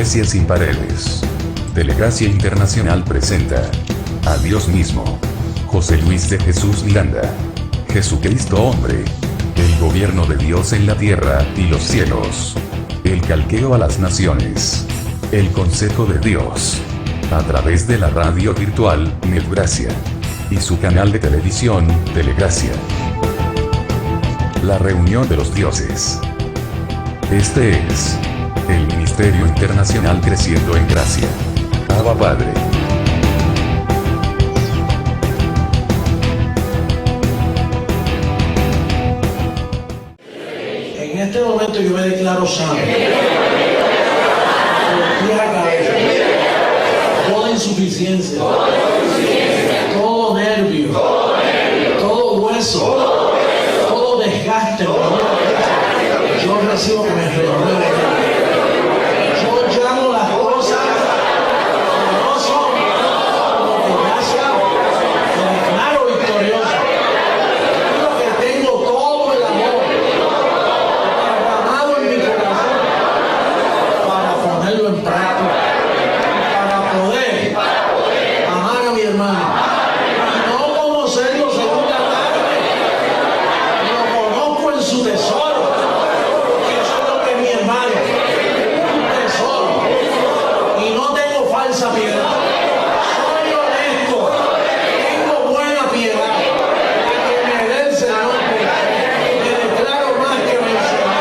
Iglesia sin paredes. Telegracia Internacional presenta a Dios mismo. José Luis de Jesús Miranda. Jesucristo hombre. El gobierno de Dios en la tierra y los cielos. El calqueo a las naciones. El consejo de Dios. A través de la radio virtual, Netgracia. Y su canal de televisión, Telegracia. La reunión de los dioses. Este es el Ministerio Internacional Creciendo en Gracia. Abba Padre. En este momento yo me declaro sano. Pies a cabeza. Toda insuficiencia. Todo nervio. Todo hueso. Todo desgaste. Yo recibo que me renueve. Yo llamo las cosas que no son como que gracias. Me declaro victorioso. Digo que tengo todo el amor derramado en mi corazón para ponerlo en práctica, para poder amar a mi hermano. Y no conocerlo según la carne, lo conozco en su tesoro. Falsa piedad. Soy honesto. Tengo buena piedad. La que me dé el Señor. Me declaro más que vencedor.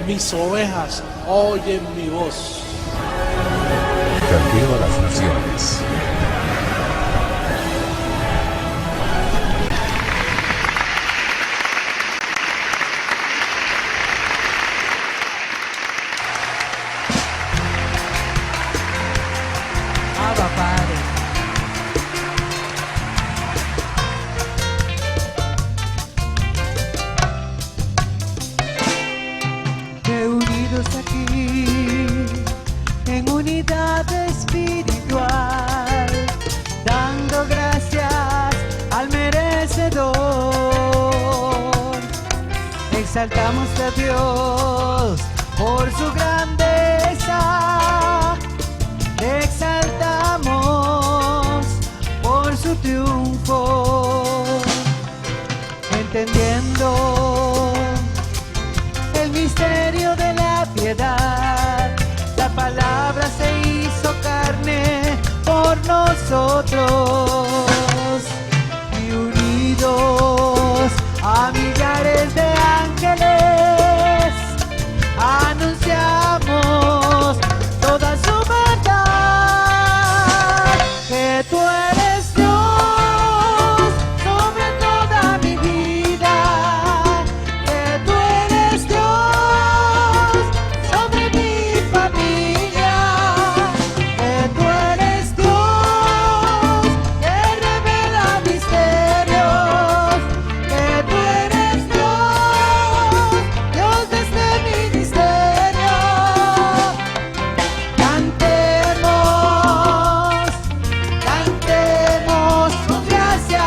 Mis ovejas oyen mi voz. Calqueo a las naciones. Reunidos aquí en unidad espiritual, dando gracias al merecedor, exaltamos a Dios por su grandeza, exaltamos por su triunfo, entendiendo el misterio de la piedad. La palabra se hizo carne por nosotros, y unidos a millares de ángeles anunciamos toda su verdad, que tú eres Dios sobre toda mi vida, que tú eres Dios sobre mi familia, que tú eres Dios que revela misterios, que tú eres Dios, Dios de este ministerio. Cantemos con gracia,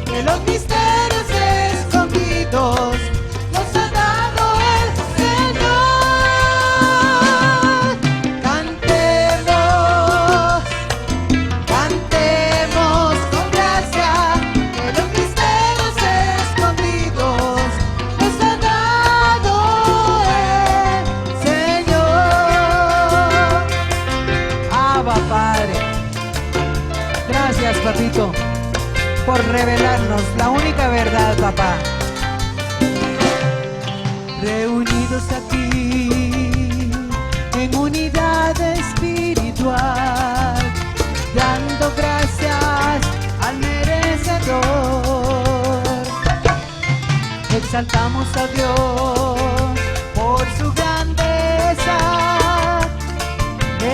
que los misterios escondidos nos ha dado el Señor. Cantemos con gracia, que los misterios escondidos nos ha dado el Señor. Abba Padre, gracias papito por revelarnos la única verdad, papá. Reunidos aquí en unidad espiritual, dando gracias al merecedor, exaltamos a Dios por su grandeza,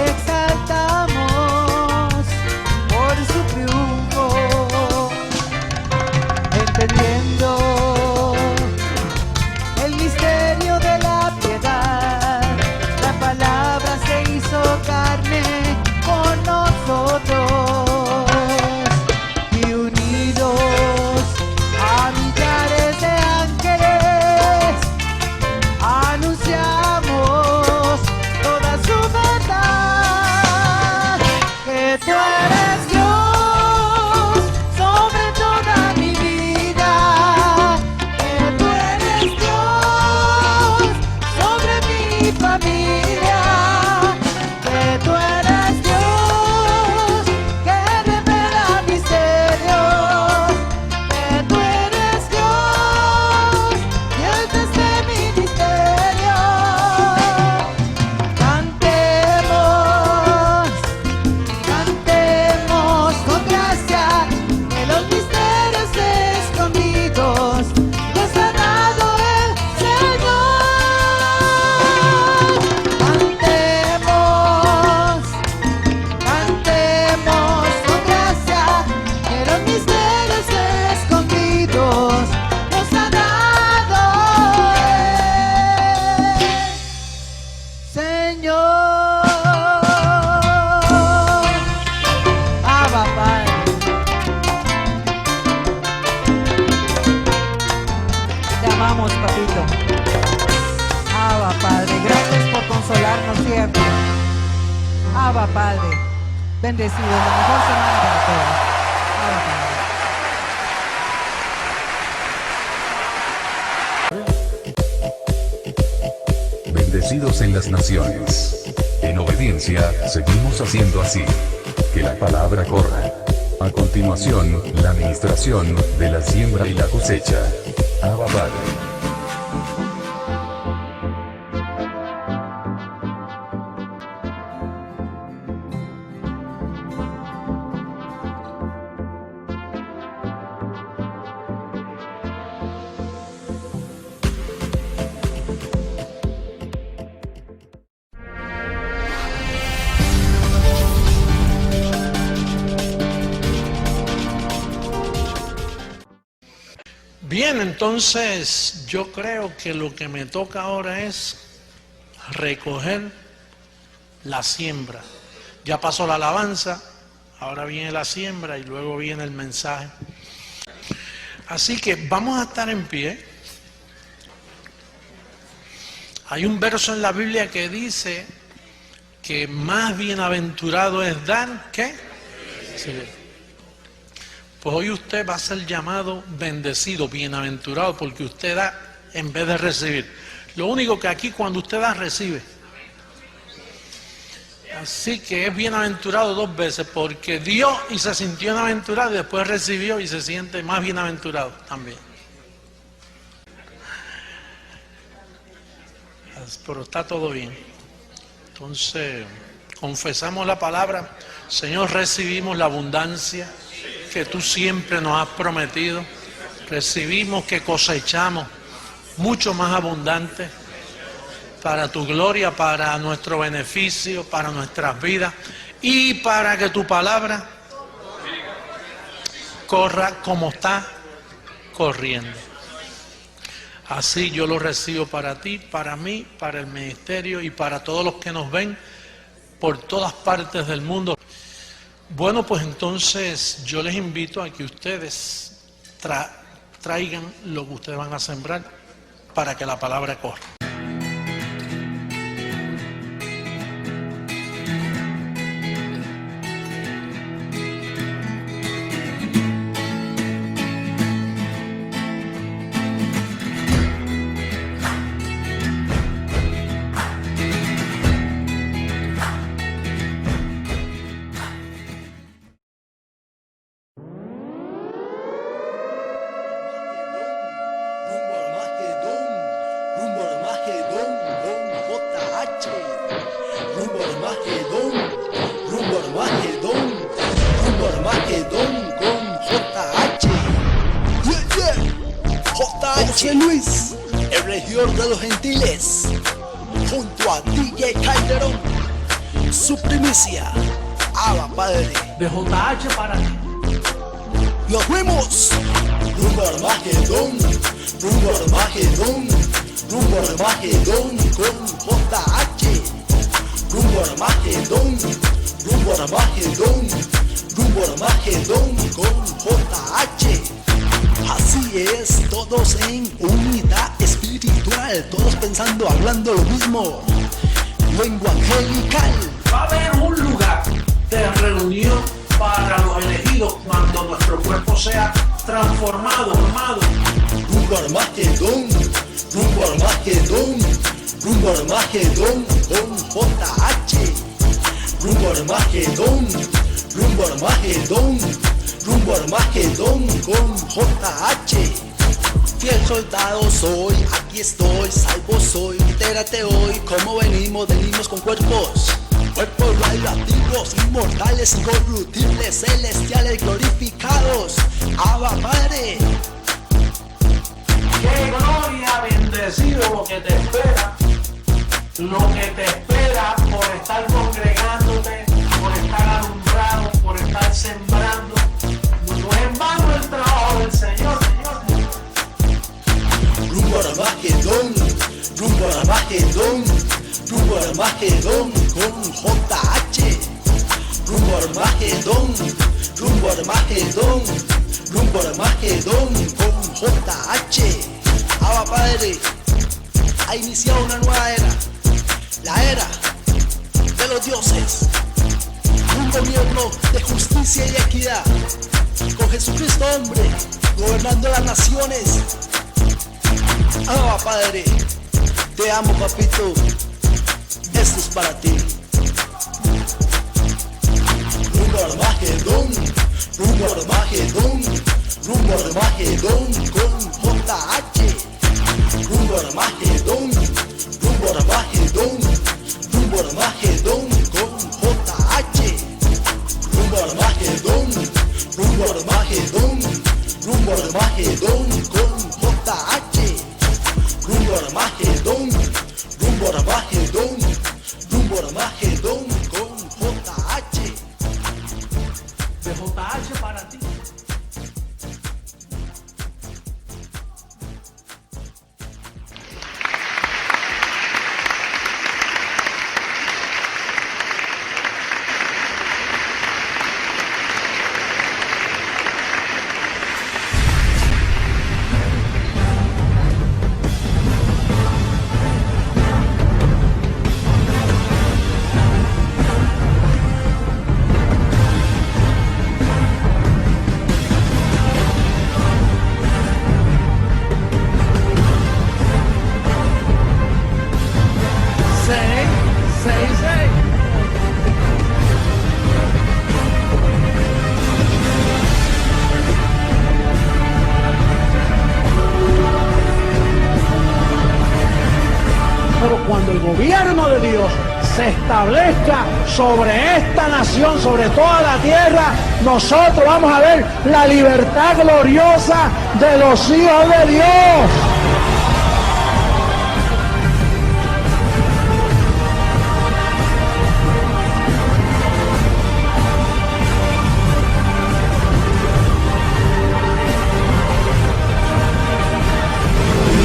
exaltamos por su triunfo, entendiendo el misterio de la piedad. La palabra se hizo carne por nosotros, amamos, papito. Abba, Padre, gracias por consolarnos siempre. Abba, Padre, bendecido, la mejor semana para todos. Abba, Padre. Bendecidos en las naciones. En obediencia, seguimos haciendo así. Que la palabra corra. A continuación, la administración de la siembra y la cosecha. Abba Padre. Bien, entonces yo creo que lo que me toca ahora es recoger la siembra. Ya pasó la alabanza, ahora viene la siembra y luego viene el mensaje. Así que vamos a estar en pie. Hay un verso en la Biblia que dice que más bienaventurado es dar que recibir. Pues hoy usted va a ser llamado bendecido, bienaventurado, porque usted da en vez de recibir. Lo único que aquí cuando usted da, recibe. Así que es bienaventurado dos veces, porque dio y se sintió bienaventurado y después recibió y se siente más bienaventurado también. Pero está todo bien. Entonces, confesamos la palabra. Señor, recibimos la abundancia que tú siempre nos has prometido. Recibimos que cosechamos mucho más abundante para tu gloria, para nuestro beneficio, para nuestras vidas y para que tu palabra corra como está corriendo. Así yo lo recibo para ti, para mí, para el ministerio y para todos los que nos ven por todas partes del mundo. Bueno, pues entonces yo les invito a que ustedes traigan lo que ustedes van a sembrar para que la palabra corra. José Luis, el regidor de los gentiles, junto a DJ Calderón, su primicia, Abba Padre. De JH para ti. Nos vemos. Rumbo Armagedón, rumbo Armagedón, rumbo Armagedón con JH. Rumbo Armagedón, rumbo Armagedón, rumbo Armagedón con JH. Así es, todos en unidad espiritual, todos pensando, hablando lo mismo, lengua angelical. Va a haber un lugar de reunión para los elegidos cuando nuestro cuerpo sea transformado, formado. Rumbo Armagedón, rumbo Armagedón, rumbo Armagedón con JH. Rumbo Armagedón, rumbo Armagedón, rumbo Armagedón con JH. Fiel soldado soy, aquí estoy, salvo soy. Entérate hoy cómo venimos con cuerpos radioactivos, inmortales, incorruptibles, celestiales, glorificados. Abba Padre. ¡Qué gloria! Bendecido lo que te espera. Lo que te espera por estar congregándote, por estar alumbrado, por estar sembrando. No es en vano el trabajo del Señor, Rumbo Armagedón, rumbo Armagedón, rumbo Armagedón con JH. Rumbo Armagedón, rumbo Armagedón, rumbo Armagedón con JH. Abba Abba Padre ha iniciado una nueva era, la era de los dioses, un gobierno de justicia y equidad, con Jesucristo hombre, gobernando las naciones. Abba Padre, te amo papito, esto es para ti. Rumbo al Armagedón, rumbo al Armagedón, rumbo al Armagedón con JH. Rumbo al Armagedón, rumbo al Armagedón, rumbo al Armagedón con JH. Rumbo al Armagedón, rumbo al Armagedón, rumbo al Armagedón con JH. Rumbo al Armagedón, rumbo al Armagedón, rumbo al Armagedón con JH. De JH para ti. Pero cuando el gobierno de Dios se establezca sobre esta nación, sobre toda la tierra, nosotros vamos a ver la libertad gloriosa de los hijos de Dios.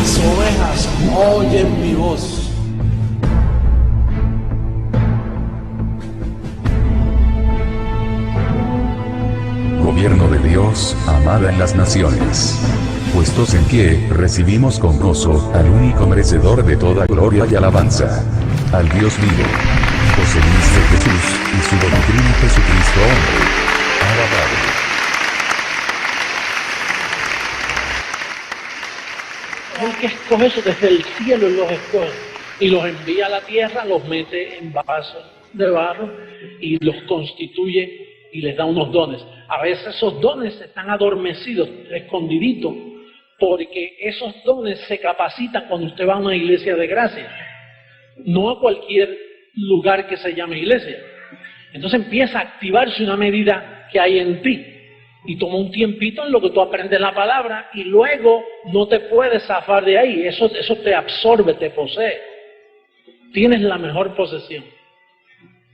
Mis ovejas oyen mi voz. Gobierno de Dios, amada en las naciones. Puestos en pie, recibimos con gozo al único merecedor de toda gloria y alabanza. Al Dios vivo. José Luis de Jesús, y su doctrina Jesucristo hombre. Abba Padre. El que escoge eso desde el cielo, los escoge y los envía a la tierra, los mete en vasos de barro y los constituye y les da unos dones. A veces esos dones están adormecidos, escondiditos, porque esos dones se capacitan cuando usted va a una iglesia de gracia, no a cualquier lugar que se llame iglesia. Entonces empieza a activarse una medida que hay en ti y toma un tiempito en lo que tú aprendes la palabra y luego no te puedes zafar de ahí. Eso te absorbe, te posee. Tienes la mejor posesión.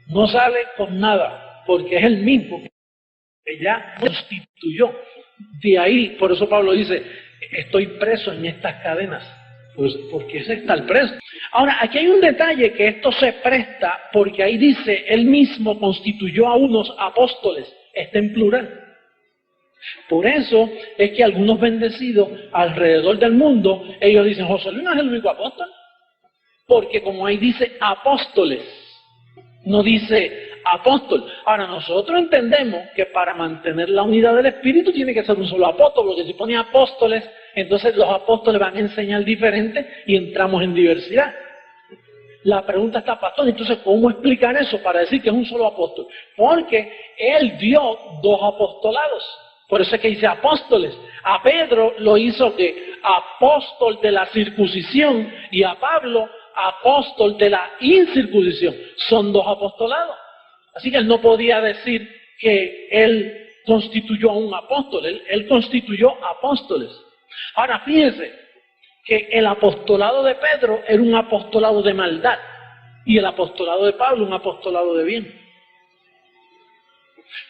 No sale con nada, porque es el mismo que ya constituyó. De ahí, por eso Pablo dice, estoy preso en estas cadenas, pues porque ese está el preso. Ahora, aquí hay un detalle que esto se presta, porque ahí dice, él mismo constituyó a unos apóstoles, está en plural. Por eso es que algunos bendecidos alrededor del mundo, ellos dicen, José Luis no es el único apóstol, porque como ahí dice apóstoles, no dice apóstol. Ahora nosotros entendemos que para mantener la unidad del Espíritu tiene que ser un solo apóstol, porque si pone apóstoles, entonces los apóstoles van a enseñar diferente y entramos en diversidad. La pregunta está, pastor, entonces ¿cómo explicar eso para decir que es un solo apóstol? Porque él dio dos apostolados, por eso es que dice apóstoles. A Pedro lo hizo que apóstol de la circuncisión y a Pablo apóstol de la incircuncisión. Son dos apostolados. Así que él no podía decir que él constituyó a un apóstol, él constituyó apóstoles. Ahora fíjense que el apostolado de Pedro era un apostolado de maldad y el apostolado de Pablo un apostolado de bien.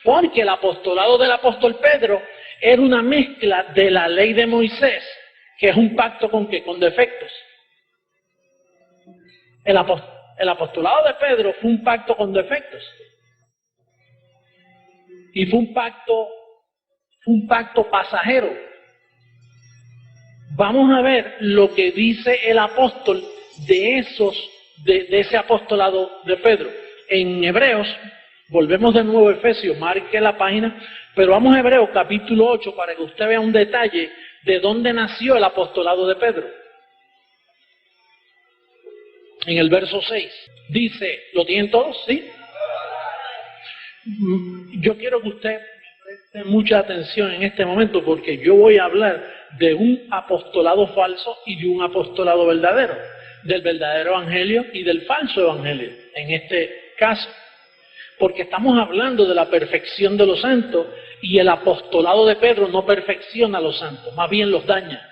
Porque el apostolado del apóstol Pedro era una mezcla de la ley de Moisés, que es un pacto con ¿qué? Con defectos. El apostolado de Pedro fue un pacto con defectos. Y fue un pacto pasajero. vamos a ver lo que dice el apóstol de ese apostolado de Pedro. En Hebreos, volvemos de nuevo a Efesios, marque la página, pero vamos a Hebreos capítulo 8 para que usted vea un detalle de dónde nació el apostolado de Pedro. En el verso 6 dice, ¿lo tienen todos? ¿Sí? Yo quiero que usted preste mucha atención en este momento porque yo voy a hablar de un apostolado falso y de un apostolado verdadero, del verdadero evangelio y del falso evangelio, en este caso. Porque estamos hablando de la perfección de los santos y el apostolado de Pedro no perfecciona a los santos, más bien los daña.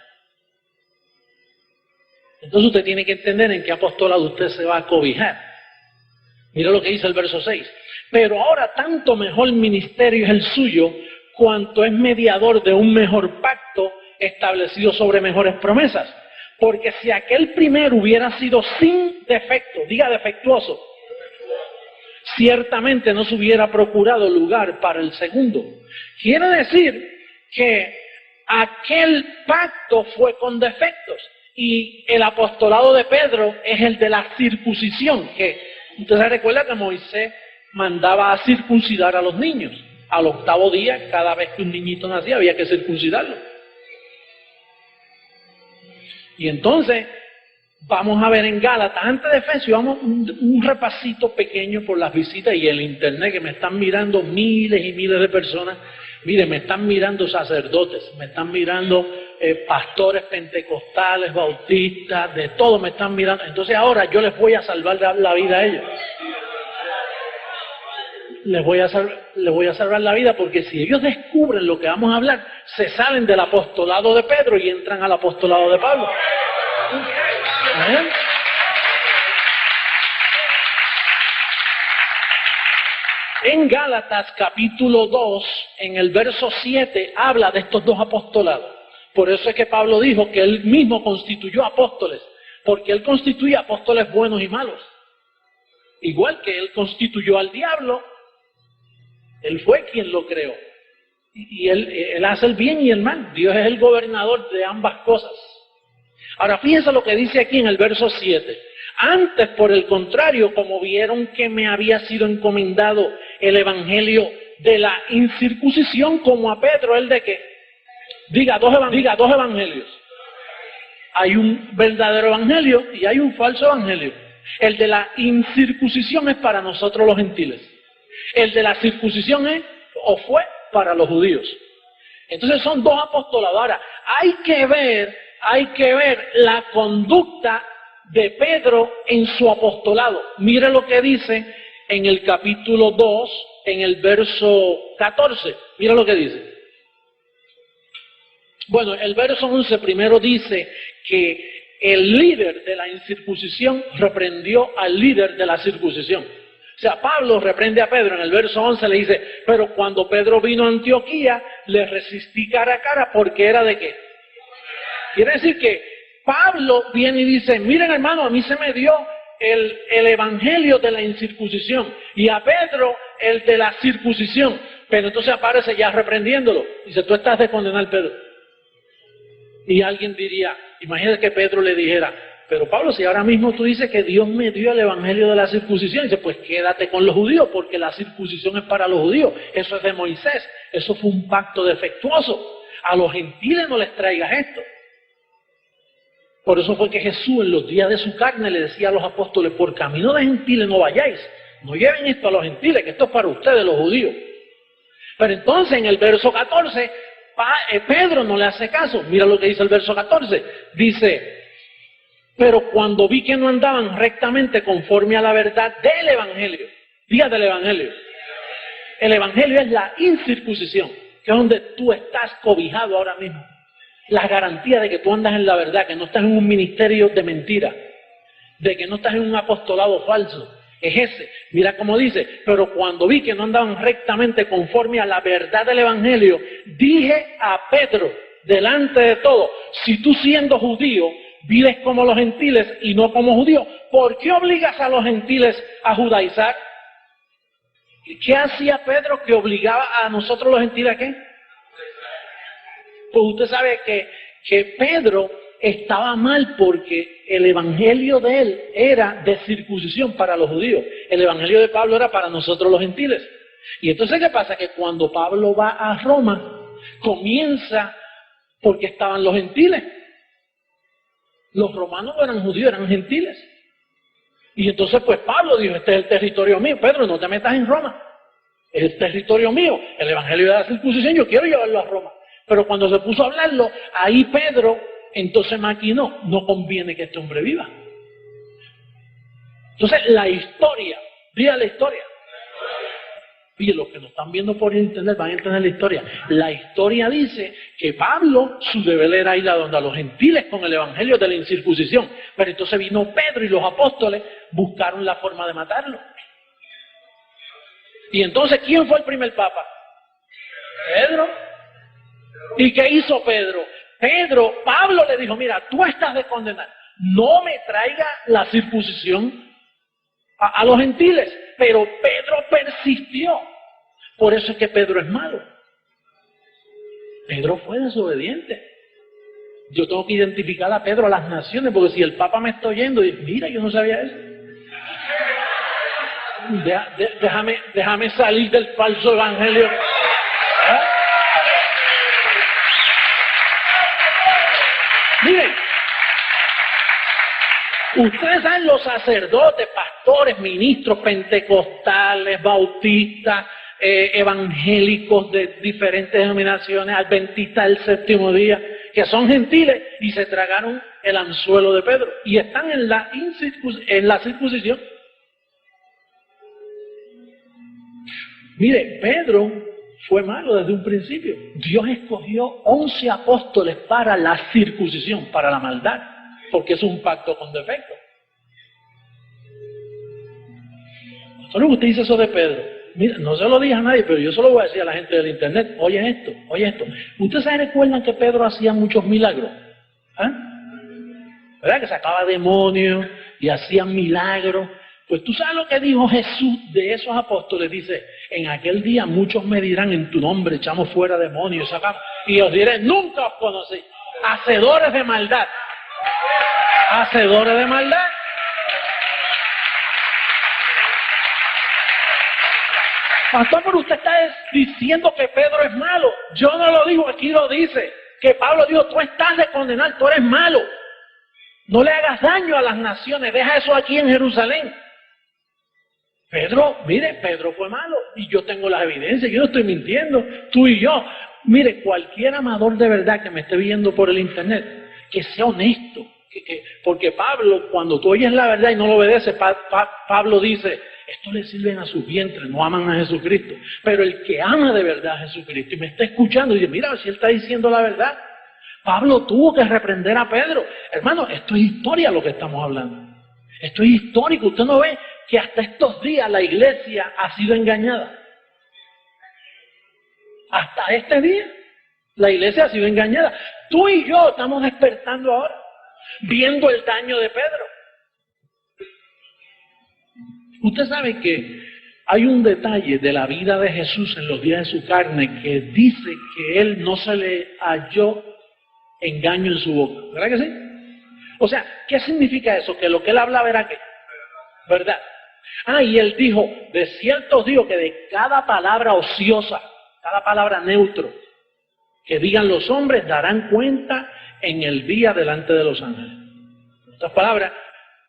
Entonces usted tiene que entender en qué apostolado usted se va a cobijar. Mira lo que dice el verso 6. Pero ahora tanto mejor ministerio es el suyo, cuanto es mediador de un mejor pacto establecido sobre mejores promesas. Porque si aquel primero hubiera sido sin defecto, diga defectuoso, ciertamente no se hubiera procurado lugar para el segundo. Quiere decir que aquel pacto fue con defectos y el apostolado de Pedro es el de la circuncisión, que usted se recuerda que Moisés mandaba a circuncidar a los niños. Al octavo día, cada vez que un niñito nacía, había que circuncidarlo. Y entonces, vamos a ver en Gálatas, antes de Efesios, vamos un repasito pequeño por las visitas y el internet, que me están mirando miles y miles de personas. Mire, me están mirando sacerdotes, me están mirando pastores pentecostales, bautistas, de todo me están mirando. Entonces ahora yo les voy a salvar la vida a ellos. Les voy a salvar la vida porque si ellos descubren lo que vamos a hablar, se salen del apostolado de Pedro y entran al apostolado de Pablo. ¿Eh? En Gálatas capítulo 2, en el verso 7, habla de estos dos apostolados. Por eso es que Pablo dijo que él mismo constituyó apóstoles, porque él constituye apóstoles buenos y malos. Igual que él constituyó al diablo, él fue quien lo creó. Y él hace el bien y el mal. Dios es el gobernador de ambas cosas. Ahora fíjense lo que dice aquí en el verso 7. Antes, por el contrario, como vieron que me había sido encomendado el evangelio de la incircuncisión, como a Pedro, ¿el de qué? Diga dos evangelios. Hay un verdadero evangelio y hay un falso evangelio. El de la incircuncisión es para nosotros los gentiles. El de la circuncisión es, o fue, para los judíos. Entonces son dos apostolados. Ahora, hay que ver la conducta de Pedro en su apostolado. Mire lo que dice en el capítulo 2, en el verso 14. Mire lo que dice. Bueno, el verso 11 primero dice que el líder de la incircuncisión reprendió al líder de la circuncisión. O sea, Pablo reprende a Pedro. En el verso 11 le dice, pero cuando Pedro vino a Antioquía, le resistí cara a cara porque era de qué. Quiere decir que Pablo viene y dice, miren hermano, a mí se me dio el evangelio de la incircuncisión y a Pedro el de la circuncisión. Pero entonces aparece ya reprendiéndolo. Dice, tú estás de condenar, Pedro. Y alguien diría, imagínate que Pedro le dijera, pero Pablo, si ahora mismo tú dices que Dios me dio el evangelio de la circuncisión, dice, pues quédate con los judíos, porque la circuncisión es para los judíos, eso es de Moisés, eso fue un pacto defectuoso, a los gentiles no les traigas esto. Por eso fue que Jesús en los días de su carne le decía a los apóstoles, por camino de gentiles no vayáis, no lleven esto a los gentiles, que esto es para ustedes los judíos. Pero entonces en el verso 14, Pedro no le hace caso. Mira lo que dice el verso 14. Dice, pero cuando vi que no andaban rectamente conforme a la verdad del evangelio. Diga del evangelio. El evangelio es la incircuncisión, que es donde tú estás cobijado ahora mismo. La garantía de que tú andas en la verdad, que no estás en un ministerio de mentira, de que no estás en un apostolado falso. Es ese. Mira cómo dice, pero cuando vi que no andaban rectamente conforme a la verdad del evangelio, dije a Pedro, delante de todo, si tú siendo judío, vives como los gentiles y no como judíos, ¿por qué obligas a los gentiles a judaizar? ¿Qué hacía Pedro que obligaba a nosotros los gentiles a qué? Pues usted sabe que Pedro estaba mal porque el evangelio de él era de circuncisión para los judíos. El evangelio de Pablo era para nosotros los gentiles. Y entonces, ¿qué pasa? Que cuando Pablo va a Roma, comienza porque estaban los gentiles. Los romanos no eran judíos, eran gentiles. Y entonces, pues Pablo dijo, este es el territorio mío. Pedro, no te metas en Roma. Es el territorio mío. El evangelio de la circuncisión, yo quiero llevarlo a Roma. Pero cuando se puso a hablarlo, ahí Pedro entonces maquinó, no conviene que este hombre viva. Entonces, la historia, diga la historia. Y los que nos están viendo por internet van a entender la historia. La historia dice que Pablo, su deber era ir a donde a los gentiles con el evangelio de la incircuncisión. Pero entonces vino Pedro y los apóstoles buscaron la forma de matarlo. Y entonces, ¿quién fue el primer papa? Pedro. ¿Y qué hizo Pedro? Pablo le dijo, mira, tú estás de condenar. No me traiga la circuncisión a los gentiles. Pero Pedro persistió. Por eso es que Pedro es malo. Pedro fue desobediente. Yo tengo que identificar a Pedro a las naciones, porque si el Papa me está oyendo, y mira, yo no sabía eso. Déjame salir del falso evangelio. ¿Ah? Miren, ustedes saben, los sacerdotes, pastores, ministros, pentecostales, bautistas, evangélicos de diferentes denominaciones, adventistas del séptimo día, que son gentiles y se tragaron el anzuelo de Pedro y están en la circuncisión. Mire, Pedro fue malo desde un principio. Dios escogió 11 apóstoles para la circuncisión, para la maldad, porque es un pacto con defecto. Solo que usted dice eso de Pedro. Mira, no se lo dije a nadie, pero yo se lo voy a decir a la gente del internet. Oye esto. ¿Ustedes se recuerdan que Pedro hacía muchos milagros? ¿Ah? ¿Verdad? Que sacaba demonios y hacía milagros. Pues tú sabes lo que dijo Jesús de esos apóstoles. Dice, en aquel día muchos me dirán en tu nombre, echamos fuera demonios, sacamos. Y os diré, nunca os conocí. Hacedores de maldad. Hacedores de maldad. Pastor, pero usted está diciendo que Pedro es malo. Yo no lo digo, aquí lo dice. Que Pablo dijo, tú estás de condenar, tú eres malo. No le hagas daño a las naciones, deja eso aquí en Jerusalén. Pedro fue malo y yo tengo las evidencias, yo no estoy mintiendo, tú y yo. Mire, cualquier amador de verdad que me esté viendo por el internet, que sea honesto. Porque Pablo, cuando tú oyes la verdad y no lo obedeces, Pablo dice, esto le sirven a sus vientres, no aman a Jesucristo. Pero el que ama de verdad a Jesucristo y me está escuchando y dice, mira, si él está diciendo la verdad. Pablo tuvo que reprender a Pedro. Hermano, esto es historia lo que estamos hablando. Esto es histórico. Usted no ve que hasta estos días la iglesia ha sido engañada. Hasta este día la iglesia ha sido engañada. Tú y yo estamos despertando ahora, viendo el daño de Pedro. Usted sabe que hay un detalle de la vida de Jesús en los días de su carne que dice que él no se le halló engaño en su boca. ¿Verdad que sí? O sea, ¿qué significa eso? Que lo que él hablaba era ¿qué? ¿Verdad? Y él dijo, de cierto os digo que de cada palabra ociosa, cada palabra neutro, que digan los hombres, darán cuenta en el día delante de los ángeles. En otras palabras,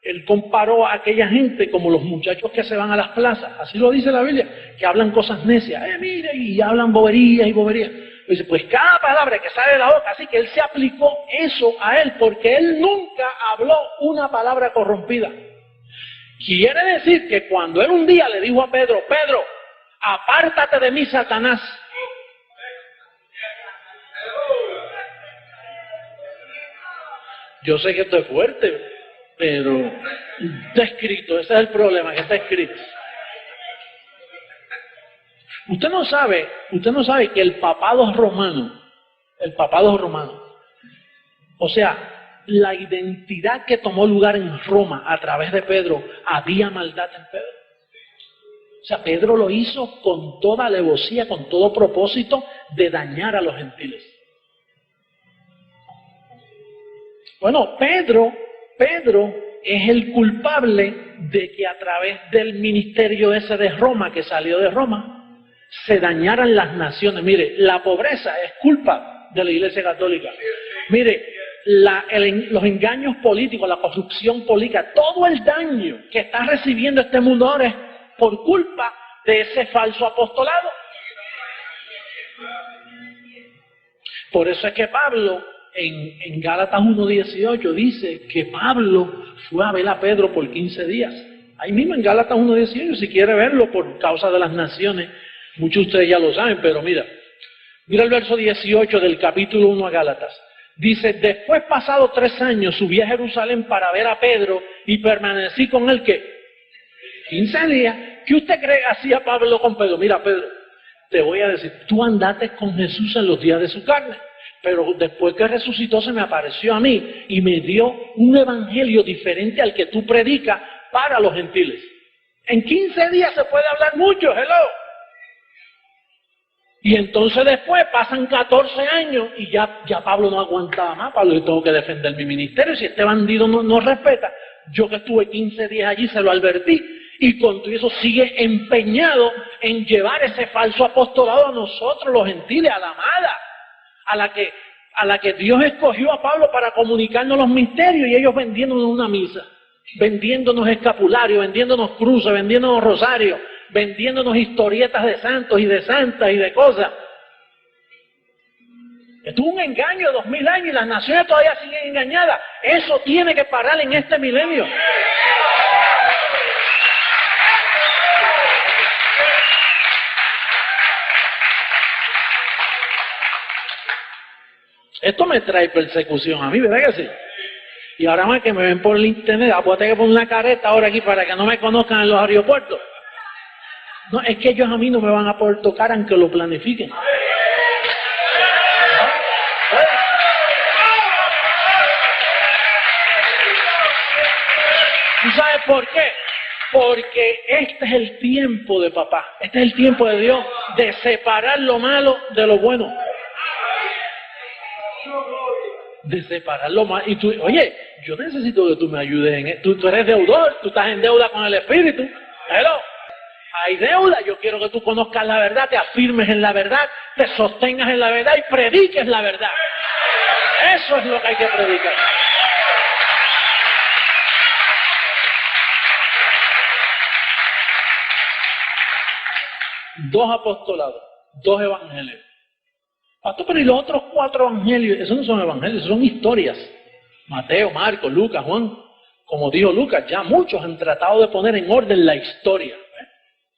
él comparó a aquella gente como los muchachos que se van a las plazas, así lo dice la Biblia, que hablan cosas necias, mire, y hablan boberías y boberías. Dice, pues cada palabra que sale de la boca, así que él se aplicó eso a él, porque él nunca habló una palabra corrompida. Quiere decir que cuando él un día le dijo a Pedro, Pedro, apártate de mí, Satanás. Yo sé que esto es fuerte, pero está escrito, ese es el problema, que está escrito. Usted no sabe que el papado romano, o sea, la identidad que tomó lugar en Roma a través de Pedro, había maldad en Pedro. O sea, Pedro lo hizo con toda alevosía, con todo propósito de dañar a los gentiles. Bueno, Pedro es el culpable de que a través del ministerio ese de Roma, que salió de Roma, se dañaran las naciones. Mire, la pobreza es culpa de la Iglesia Católica. Mire, los engaños políticos, la corrupción política, todo el daño que está recibiendo este mundo ahora es por culpa de ese falso apostolado. Por eso es que Pablo en Gálatas 1:18 dice que Pablo fue a ver a Pedro por 15 días. Ahí mismo en Gálatas 1:18, si quiere verlo por causa de las naciones, muchos de ustedes ya lo saben, pero mira el verso 18 del capítulo 1 a Gálatas. Dice, después pasado 3 años subí a Jerusalén para ver a Pedro y permanecí con él, ¿qué? 15 días. ¿Qué usted cree que hacía Pablo con Pedro? Mira, Pedro, te voy a decir, tú andaste con Jesús en los días de su carne, pero después que resucitó se me apareció a mí y me dio un evangelio diferente al que tú predicas para los gentiles. En 15 días se puede hablar mucho, hello. Y entonces después pasan 14 años y ya Pablo no aguantaba más. Pablo, yo tengo que defender mi ministerio. Si este bandido no respeta, yo que estuve 15 días allí se lo advertí. Y con todo eso sigue empeñado en llevar ese falso apostolado a nosotros, los gentiles, a la amada, a la que Dios escogió a Pablo para comunicarnos los misterios, y ellos vendiéndonos una misa, vendiéndonos escapularios, vendiéndonos cruces, vendiéndonos rosarios, vendiéndonos historietas de santos y de santas y de cosas. Esto es un engaño de 2000 años y las naciones todavía siguen engañadas. Eso tiene que parar en este milenio. Esto me trae persecución a mí, ¿verdad que sí? Y ahora más que me ven por el internet, voy a tener que poner una careta ahora aquí para que no me conozcan en los aeropuertos. No, es que ellos a mí no me van a poder tocar aunque lo planifiquen. ¿Tú sabes por qué? Porque este es el tiempo de papá, este es el tiempo de Dios, de separar lo malo de lo bueno. De separar lo malo. Y tú, oye, yo necesito que tú me ayudes en esto. Tú eres deudor, tú estás en deuda con el Espíritu. Hello. Hay deuda, yo quiero que tú conozcas la verdad, te afirmes en la verdad, te sostengas en la verdad y prediques la verdad. Eso es lo que hay que predicar. Dos apostolados, dos evangelios. Pastor, pero y los otros 4 evangelios, esos no son evangelios, son historias. Mateo, Marcos, Lucas, Juan. Como dijo Lucas, ya muchos han tratado de poner en orden la historia.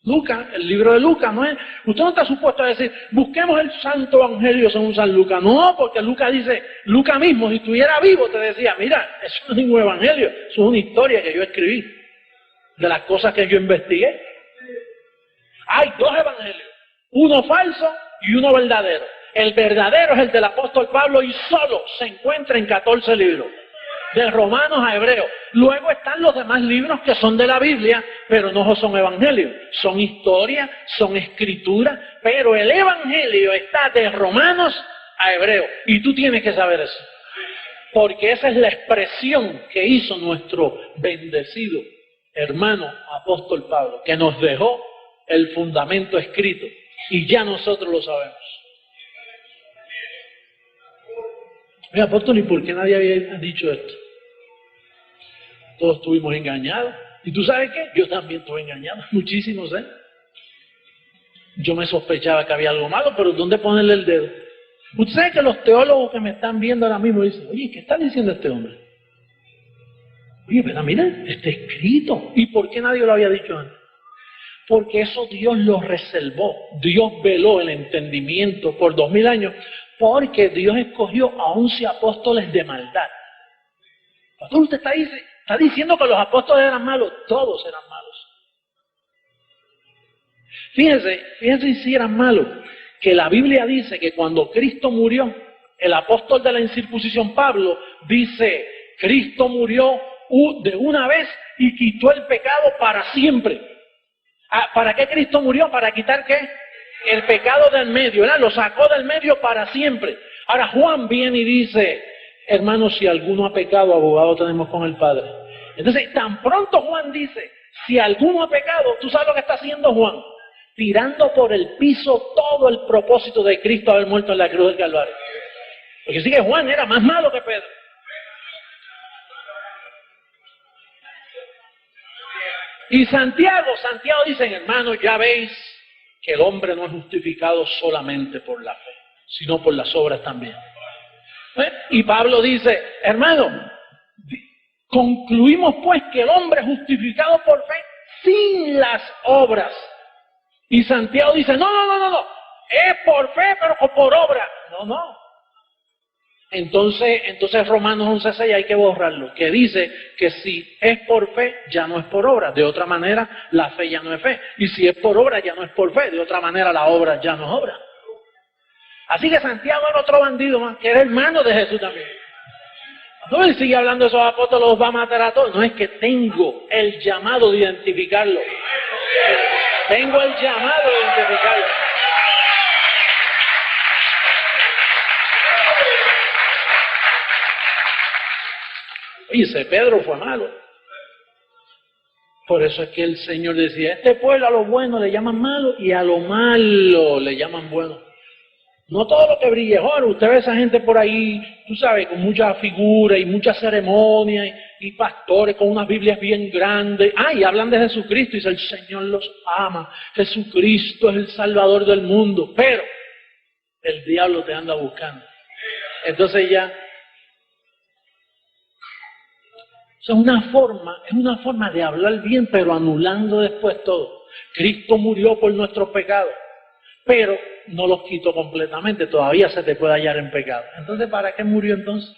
Lucas, el libro de Lucas, no es. Usted no está supuesto a decir, busquemos el santo evangelio según San Lucas. No, porque Lucas dice, Lucas mismo, si estuviera vivo, te decía, mira, eso no es ningún evangelio, eso es una historia que yo escribí, de las cosas que yo investigué. Hay 2 evangelios, uno falso y uno verdadero. El verdadero es el del apóstol Pablo y solo se encuentra en 14 libros, de Romanos a Hebreos. Luego están los demás libros que son de la Biblia, pero no son evangelios, son historias, son escrituras, pero el evangelio está de Romanos a Hebreos. Y tú tienes que saber eso, porque esa es la expresión que hizo nuestro bendecido hermano apóstol Pablo, que nos dejó el fundamento escrito y ya nosotros lo sabemos. Mira, apóstol, ¿y por qué nadie había dicho esto? Todos estuvimos engañados. ¿Y tú sabes qué? Yo también estuve engañado, muchísimos, ¿eh? Yo me sospechaba que había algo malo, pero ¿dónde ponerle el dedo? Usted sabe que los teólogos que me están viendo ahora mismo dicen, oye, ¿qué está diciendo este hombre? Oye, pero mira, está escrito. ¿Y por qué nadie lo había dicho antes? Porque eso Dios lo reservó. Dios veló el entendimiento por 2000 años, porque Dios escogió a 11 apóstoles de maldad. Pastor, usted está diciendo que los apóstoles eran malos. Todos eran malos. Fíjense si eran malos, que la Biblia dice que cuando Cristo murió, el apóstol de la incircuncisión Pablo dice, Cristo murió de una vez y quitó el pecado para siempre. ¿Para qué Cristo murió? ¿Para quitar qué? El pecado del medio, ¿verdad? Lo sacó del medio para siempre. Ahora Juan viene y dice, hermanos, si alguno ha pecado, abogado tenemos con el Padre. Entonces, tan pronto Juan dice, si alguno ha pecado, ¿tú sabes lo que está haciendo Juan? Tirando por el piso todo el propósito de Cristo haber muerto en la cruz del Calvario. Porque sí que Juan era más malo que Pedro. Y Santiago dice, hermanos, ya veis que el hombre no es justificado solamente por la fe, sino por las obras también. Y Pablo dice, hermano, concluimos pues que el hombre es justificado por fe sin las obras. Y Santiago dice, no, es por fe pero por obra. No. Entonces Romanos 11:6 hay que borrarlo, que dice que si es por fe ya no es por obra. De otra manera la fe ya no es fe. Y si es por obra ya no es por fe. De otra manera la obra ya no es obra. Así que Santiago era otro bandido más, que era hermano de Jesús también. No, él sigue hablando de esos apóstoles, los va a matar a todos. No, es que tengo el llamado de identificarlo. Tengo el llamado de identificarlo. Oye, ese Pedro fue malo. Por eso es que el Señor decía, este pueblo a lo bueno le llaman malo y a lo malo le llaman bueno. No todo lo que brille es oro. Usted ve a esa gente por ahí, tú sabes, con muchas figuras y muchas ceremonias y pastores con unas Biblias bien grandes. Y hablan de Jesucristo y dice, el Señor los ama. Jesucristo es el Salvador del mundo. Pero el diablo te anda buscando. Entonces ya... Es una forma de hablar bien, pero anulando después todo. Cristo murió por nuestros pecados, pero no los quitó completamente. Todavía se te puede hallar en pecado. Entonces, ¿para qué murió entonces?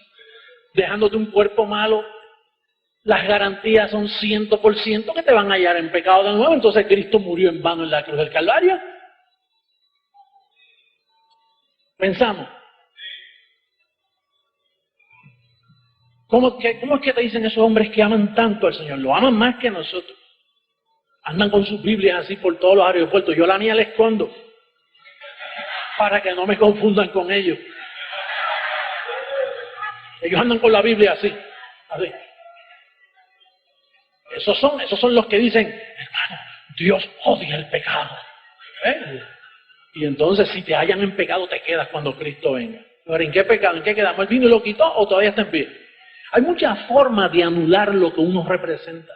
Dejándote un cuerpo malo, las garantías son 100% que te van a hallar en pecado de nuevo. Entonces, Cristo murió en vano en la cruz del Calvario. Pensamos. ¿Cómo es que te dicen esos hombres que aman tanto al Señor? Lo aman más que nosotros. Andan con sus Biblias así por todos los aeropuertos. Yo la mía la escondo para que no me confundan con ellos. Ellos andan con la Biblia así. Esos son los que dicen, hermano, Dios odia el pecado. Y entonces si te hallan en pecado te quedas cuando Cristo venga. Ahora, ¿en qué pecado? ¿En qué quedamos? ¿El vino y lo quitó o todavía está en pie? Hay muchas formas de anular lo que uno representa.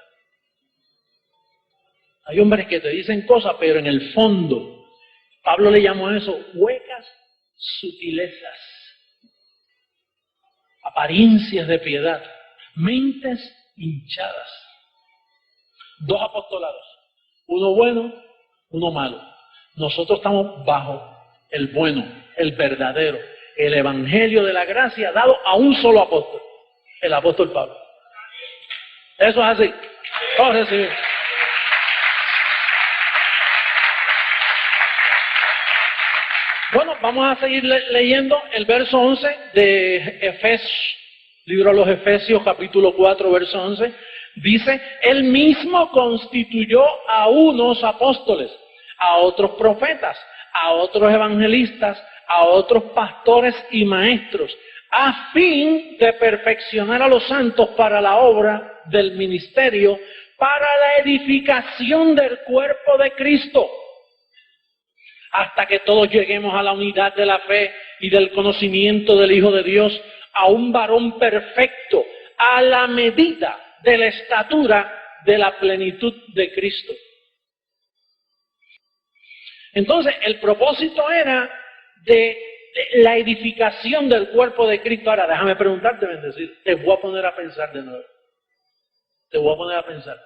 Hay hombres que te dicen cosas, pero en el fondo, Pablo le llamó a eso huecas sutilezas, apariencias de piedad, mentes hinchadas. Dos apostolados, uno bueno, uno malo. Nosotros estamos bajo el bueno, el verdadero, el evangelio de la gracia dado a un solo apóstol. El apóstol Pablo. Eso es así. Todos recibimos. Bueno, vamos a seguir leyendo el verso 11 de Efesios, libro de los Efesios, capítulo 4, verso 11. Dice, Él mismo constituyó a unos apóstoles, a otros profetas, a otros evangelistas, a otros pastores y maestros, a fin de perfeccionar a los santos para la obra del ministerio, para la edificación del cuerpo de Cristo, hasta que todos lleguemos a la unidad de la fe y del conocimiento del Hijo de Dios, a un varón perfecto, a la medida de la estatura de la plenitud de Cristo. Entonces, el propósito era de la edificación del cuerpo de Cristo. Ahora, déjame preguntarte, bendecir, te voy a poner a pensar de nuevo. Te voy a poner a pensar.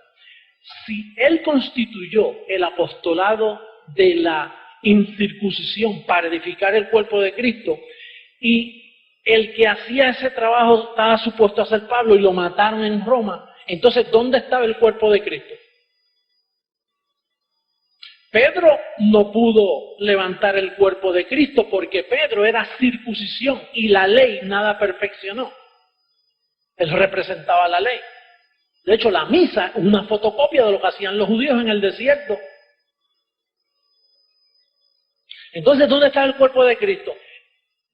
Si Él constituyó el apostolado de la incircuncisión para edificar el cuerpo de Cristo, y el que hacía ese trabajo estaba supuesto a ser Pablo y lo mataron en Roma, entonces, ¿dónde estaba el cuerpo de Cristo? Pedro no pudo levantar el cuerpo de Cristo porque Pedro era circuncisión y la ley nada perfeccionó. Él representaba la ley. De hecho, la misa es una fotocopia de lo que hacían los judíos en el desierto. Entonces, ¿dónde está el cuerpo de Cristo?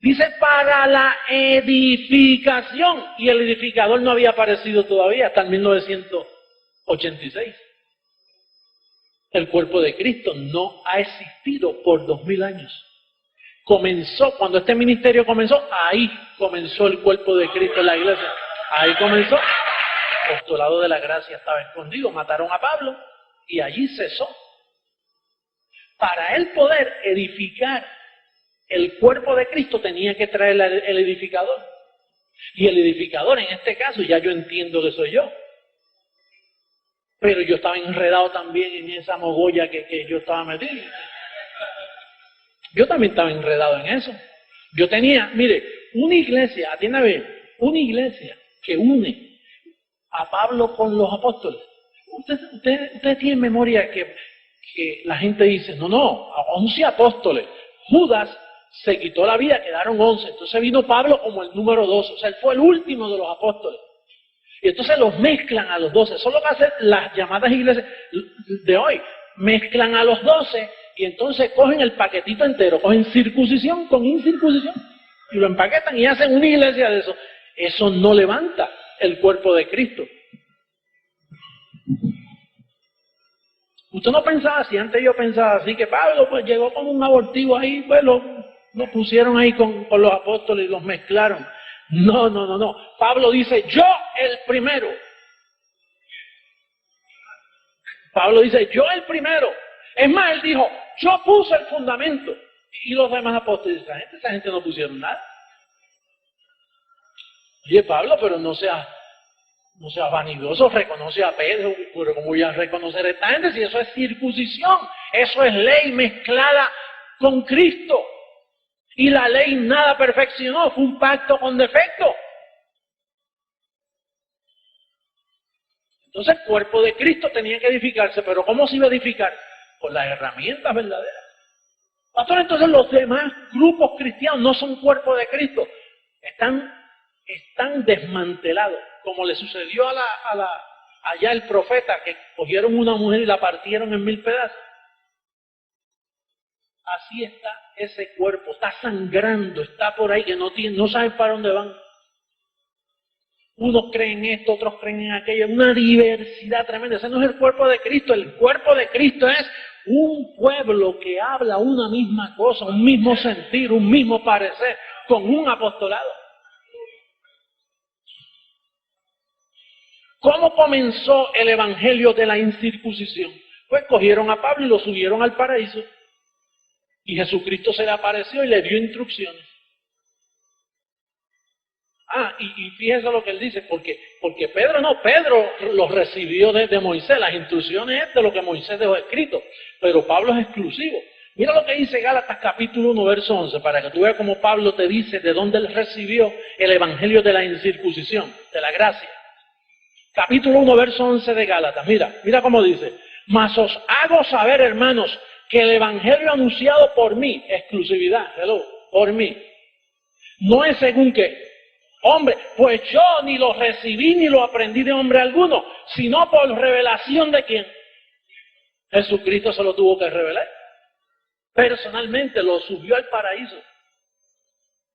Dice para la edificación. Y el edificador no había aparecido todavía hasta el 1986. El cuerpo de Cristo no ha existido por 2000 años. Comenzó, cuando este ministerio comenzó, ahí comenzó el cuerpo de Cristo en la iglesia. Ahí comenzó. El apostolado de la gracia estaba escondido. Mataron a Pablo y allí cesó. Para él poder edificar el cuerpo de Cristo tenía que traer el edificador. Y el edificador en este caso, ya yo entiendo que soy yo. Pero yo estaba enredado también en esa mogolla que yo estaba metido. Yo también estaba enredado en eso. Yo tenía, mire, una iglesia, atienda a ver, una iglesia que une a Pablo con los apóstoles. Usted tiene memoria que la gente dice, no, 11 apóstoles. Judas se quitó la vida, quedaron 11. Entonces vino Pablo como el número 12. O sea, él fue el último de los apóstoles. Y entonces los mezclan a los 12. Eso es lo que hacen las llamadas iglesias de hoy. Mezclan a los 12 y entonces cogen el paquetito entero. Cogen circuncisión con incircuncisión y lo empaquetan y hacen una iglesia de eso. Eso no levanta el cuerpo de Cristo. Usted no pensaba así, antes yo pensaba así, que Pablo pues llegó como un abortivo ahí, pues lo pusieron ahí con los apóstoles y los mezclaron. No. Pablo dice, yo el primero. Pablo dice, yo el primero. Es más, él dijo, yo puse el fundamento. Y los demás apóstoles, esa gente no pusieron nada. Oye, Pablo, pero no seas vanidoso, reconoce a Pedro, pero ¿cómo voy a reconocer a esta gente si eso es circuncisión? Eso es ley mezclada con Cristo. Y la ley nada perfeccionó, fue un pacto con defecto. Entonces el cuerpo de Cristo tenía que edificarse, pero ¿cómo se iba a edificar? Con las herramientas verdaderas. Pastor, entonces los demás grupos cristianos no son cuerpo de Cristo, están desmantelados, como le sucedió allá el profeta, que cogieron una mujer y la partieron en 1000 pedazos. Así está ese cuerpo, está sangrando, está por ahí, que no saben para dónde van. Unos creen esto, otros creen en aquello, una diversidad tremenda. Ese no es el cuerpo de Cristo. El cuerpo de Cristo es un pueblo que habla una misma cosa, un mismo sentir, un mismo parecer, con un apostolado. ¿Cómo comenzó el evangelio de la incircuncisión? Pues cogieron a Pablo y lo subieron al paraíso. Y Jesucristo se le apareció y le dio instrucciones. Y fíjese lo que él dice, porque Pedro lo recibió desde Moisés, las instrucciones es de lo que Moisés dejó escrito, pero Pablo es exclusivo. Mira lo que dice Gálatas capítulo 1, verso 11, para que tú veas cómo Pablo te dice de dónde él recibió el evangelio de la incircuncisión, de la gracia. Capítulo 1, verso 11 de Gálatas, mira cómo dice, mas os hago saber, hermanos, que el evangelio anunciado por mí, exclusividad, por mí, no es según que hombre, pues yo ni lo recibí ni lo aprendí de hombre alguno, sino por revelación de quién. Jesucristo se lo tuvo que revelar. Personalmente lo subió al paraíso.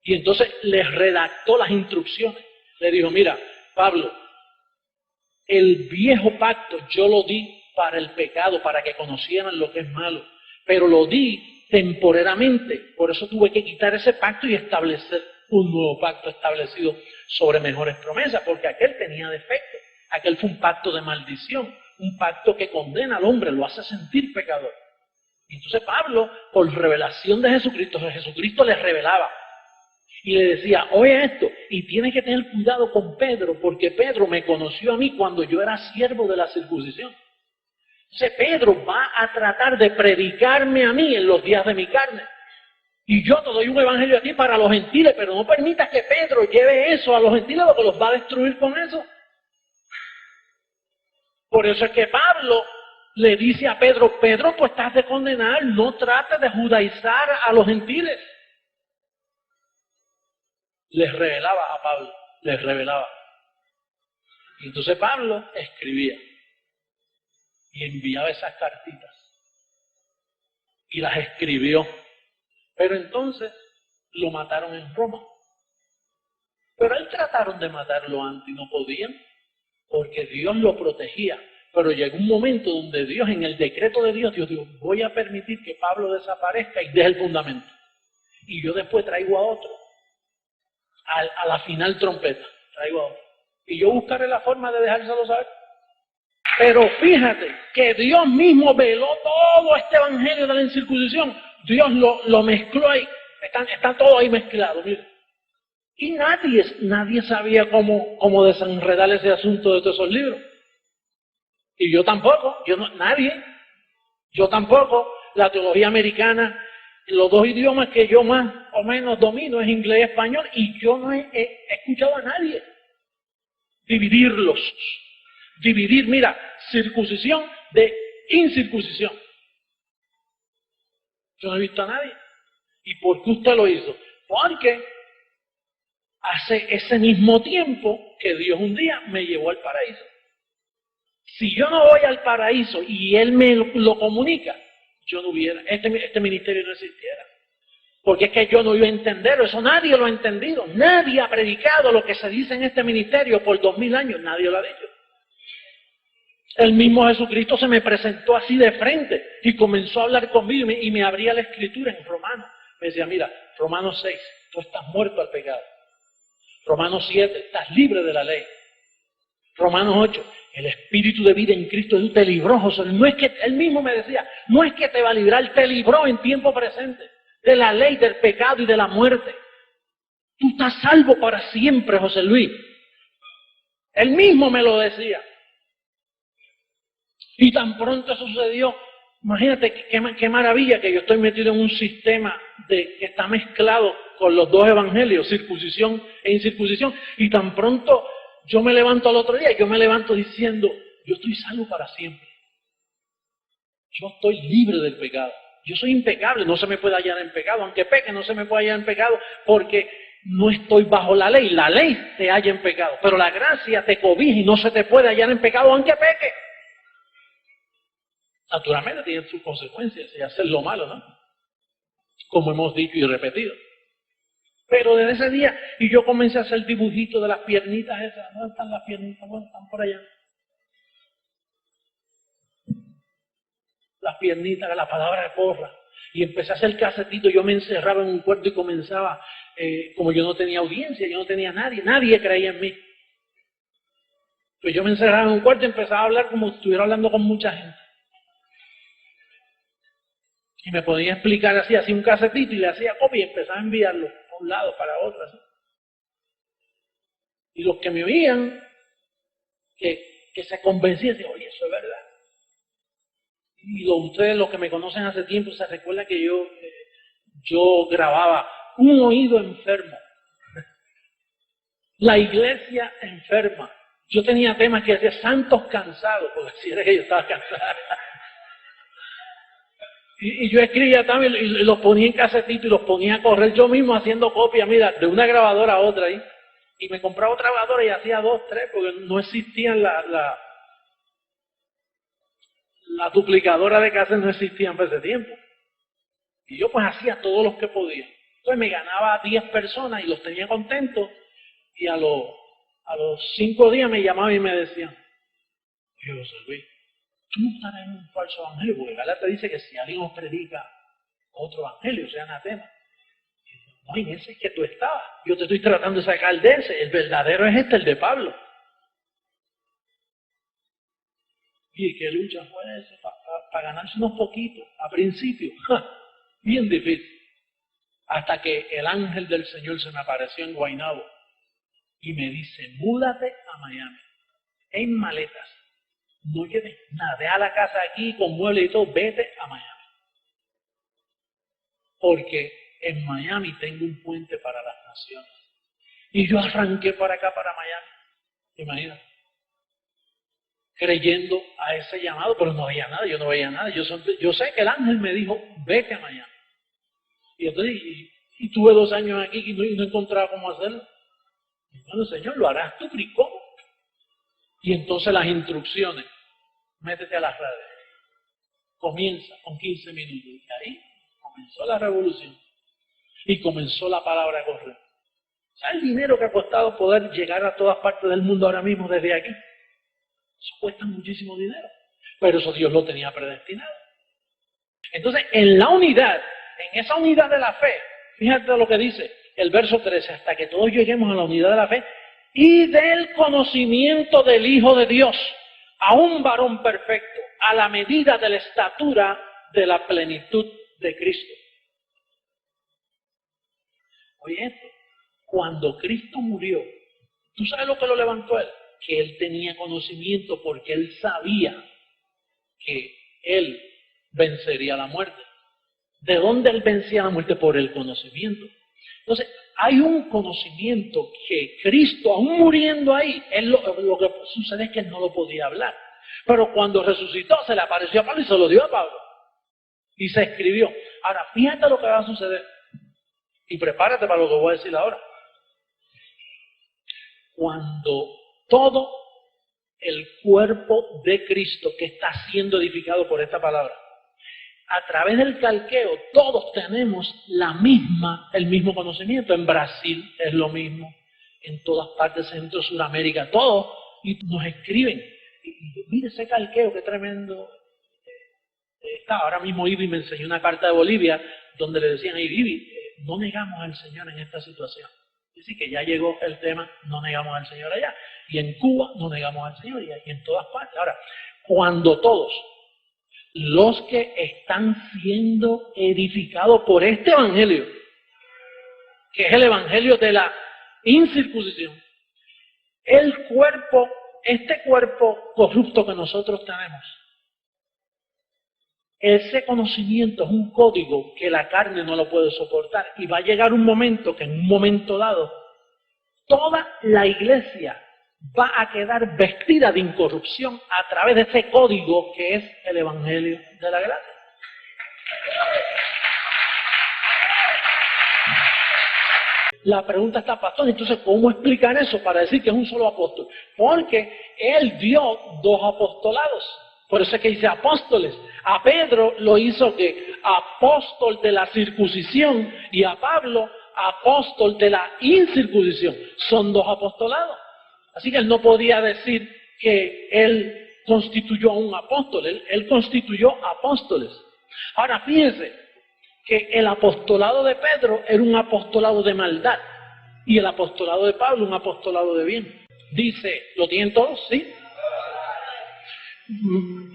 Y entonces les redactó las instrucciones. Le dijo, mira, Pablo, el viejo pacto yo lo di para el pecado, para que conocieran lo que es malo. Pero lo di temporariamente. Por eso tuve que quitar ese pacto y establecer un nuevo pacto establecido sobre mejores promesas, porque aquel tenía defecto. Aquel fue un pacto de maldición, un pacto que condena al hombre, lo hace sentir pecador. Y entonces Pablo, por revelación de Jesucristo le revelaba y le decía, oye esto, y tienes que tener cuidado con Pedro, porque Pedro me conoció a mí cuando yo era siervo de la circuncisión. Entonces Pedro va a tratar de predicarme a mí en los días de mi carne. Y yo te doy un evangelio a ti para los gentiles, pero no permitas que Pedro lleve eso a los gentiles porque los va a destruir con eso. Por eso es que Pablo le dice a Pedro, Pedro, tú estás de condenar, no trates de judaizar a los gentiles. Les revelaba a Pablo, les revelaba. Y entonces Pablo escribía y enviaba esas cartitas y las escribió. Pero entonces lo mataron en Roma. Pero él trataron de matarlo antes y no podían, porque Dios lo protegía. Pero llegó un momento donde Dios, en el decreto de Dios, Dios dijo, voy a permitir que Pablo desaparezca y deje el fundamento. Y yo después traigo a otro. A la final trompeta, traigo a otro. Y yo buscaré la forma de dejárselo saber. Pero fíjate que Dios mismo veló todo este evangelio de la incircuncisión. Dios lo mezcló ahí. Está todo ahí mezclado, mira. Y nadie sabía cómo desenredar ese asunto de todos esos libros. Y yo tampoco, nadie. Yo tampoco. La teología americana, los dos idiomas que yo más o menos domino es inglés y español, y yo no he escuchado a nadie dividirlos. Dividir, mira, circuncisión de incircuncisión. Yo no he visto a nadie. ¿Y por qué usted lo hizo? Porque hace ese mismo tiempo que Dios un día me llevó al paraíso. Si yo no voy al paraíso y Él me lo comunica, yo no hubiera, este ministerio no existiera. Porque es que yo no iba a entender, eso nadie lo ha entendido. Nadie ha predicado lo que se dice en este ministerio por 2000 años, nadie lo ha dicho. El mismo Jesucristo se me presentó así de frente y comenzó a hablar conmigo y me abría la escritura en Romanos. Me decía, mira, Romanos 6, tú estás muerto al pecado. Romanos 7, estás libre de la ley. Romanos 8, el espíritu de vida en Cristo Jesús te libró, José. No es que, él mismo me decía, no es que te va a librar, te libró en tiempo presente de la ley, del pecado y de la muerte. Tú estás salvo para siempre, José Luis. Él mismo me lo decía. Y tan pronto sucedió, imagínate qué maravilla que yo estoy metido en un sistema que está mezclado con los dos evangelios, circuncisión e incircuncisión, y tan pronto yo me levanto al otro día, yo me levanto diciendo, yo estoy salvo para siempre. Yo estoy libre del pecado. Yo soy impecable, no se me puede hallar en pecado. Aunque peque, no se me puede hallar en pecado porque no estoy bajo la ley. La ley te halla en pecado, pero la gracia te cobija y no se te puede hallar en pecado aunque peque. Naturalmente tiene sus consecuencias y hacer lo malo, ¿no? Como hemos dicho y repetido. Pero desde ese día, y yo comencé a hacer dibujitos de las piernitas esas. ¿Dónde están las piernitas? Bueno, están por allá. Las piernitas, la palabra de porra. Y empecé a hacer casetitos. Yo me encerraba en un cuarto y comenzaba, como yo no tenía audiencia, yo no tenía nadie creía en mí. Pues yo me encerraba en un cuarto y empezaba a hablar como si estuviera hablando con mucha gente. Y me podía explicar así, hacía un casetito y le hacía copia y empezaba a enviarlo a un lado para otro. Así. Y los que me oían, que se convencían, decían, oye, eso es verdad. Y ustedes, los que me conocen hace tiempo, se recuerdan que yo grababa un oído enfermo, la iglesia enferma. Yo tenía temas que decía santos cansados, porque así era que yo estaba cansado. Y yo escribía también y los ponía en casetito y los ponía a correr yo mismo haciendo copia, mira, de una grabadora a otra ahí. Y me compraba otra grabadora y hacía 2, 3, porque no existían la duplicadora de cassette, no existían para ese tiempo. Y yo pues hacía todos los que podía. Entonces me ganaba a 10 personas y los tenía contentos. Y a los 5 días me llamaban y me decían, José Luis, tú no estás en un falso evangelio, porque Gálatas dice que si alguien os predica otro evangelio, sea anatema. No, en ese es que tú estabas. Yo te estoy tratando de sacar de ese. El verdadero es el de Pablo. ¿Y qué lucha fue esa? Para ganarse unos poquitos, a principio. Bien difícil. Hasta que el ángel del Señor se me apareció en Guaynabo y me dice, múdate a Miami, en maletas. No lleves nada, deja la casa aquí con muebles y todo, vete a Miami. Porque en Miami tengo un puente para las naciones. Y yo arranqué para acá, para Miami. Imagínate. Creyendo a ese llamado, pero no había nada, yo no veía nada. Yo sé que el ángel me dijo, vete a Miami. Y entonces, y tuve 2 años aquí y no encontraba cómo hacerlo. Y bueno, Señor, lo harás tú, ¿y cómo? Y entonces las instrucciones. Métete a las redes. Comienza con 15 minutos. Y ahí comenzó la revolución. Y comenzó la palabra a correr. ¿Sabes el dinero que ha costado poder llegar a todas partes del mundo ahora mismo desde aquí? Eso cuesta muchísimo dinero. Pero eso Dios lo tenía predestinado. Entonces, en la unidad, en esa unidad de la fe, fíjate lo que dice el verso 13, hasta que todos lleguemos a la unidad de la fe y del conocimiento del Hijo de Dios, a un varón perfecto, a la medida de la estatura de la plenitud de Cristo. Oye esto, cuando Cristo murió, ¿tú sabes lo que lo levantó él? Que él tenía conocimiento porque él sabía que él vencería la muerte. ¿De dónde él vencía la muerte? Por el conocimiento. Entonces, hay un conocimiento que Cristo, aún muriendo ahí, lo que sucede es que él no lo podía hablar. Pero cuando resucitó, se le apareció a Pablo y se lo dio a Pablo. Y se escribió. Ahora, fíjate lo que va a suceder. Y prepárate para lo que voy a decir ahora. Cuando todo el cuerpo de Cristo que está siendo edificado por esta palabra, a través del calqueo, todos tenemos el mismo conocimiento. En Brasil es lo mismo, en todas partes, Centro, Sudamérica, todos, y nos escriben. Y mire ese calqueo, qué tremendo está. Ahora mismo Ibi me enseñó una carta de Bolivia, donde le decían, Ibi, no negamos al Señor en esta situación. Es decir, que ya llegó el tema, no negamos al Señor allá. Y en Cuba no negamos al Señor, y en todas partes. Ahora, cuando todos los que están siendo edificados por este evangelio, que es el evangelio de la incircuncisión, este cuerpo corrupto que nosotros tenemos, ese conocimiento es un código que la carne no lo puede soportar, y va a llegar un momento que en un momento dado toda la iglesia va a quedar vestida de incorrupción a través de ese código que es el evangelio de la gracia. La pregunta está, pastor, entonces, ¿cómo explicar eso para decir que es un solo apóstol? Porque él dio dos apostolados. Por eso es que dice apóstoles. A Pedro lo hizo que apóstol de la circuncisión, y a Pablo apóstol de la incircuncisión. Son dos apostolados. Así que él no podía decir que él constituyó a un apóstol. Él constituyó apóstoles. Ahora fíjense que el apostolado de Pedro era un apostolado de maldad, y el apostolado de Pablo un apostolado de bien. Dice, ¿lo tienen todos? ¿Sí?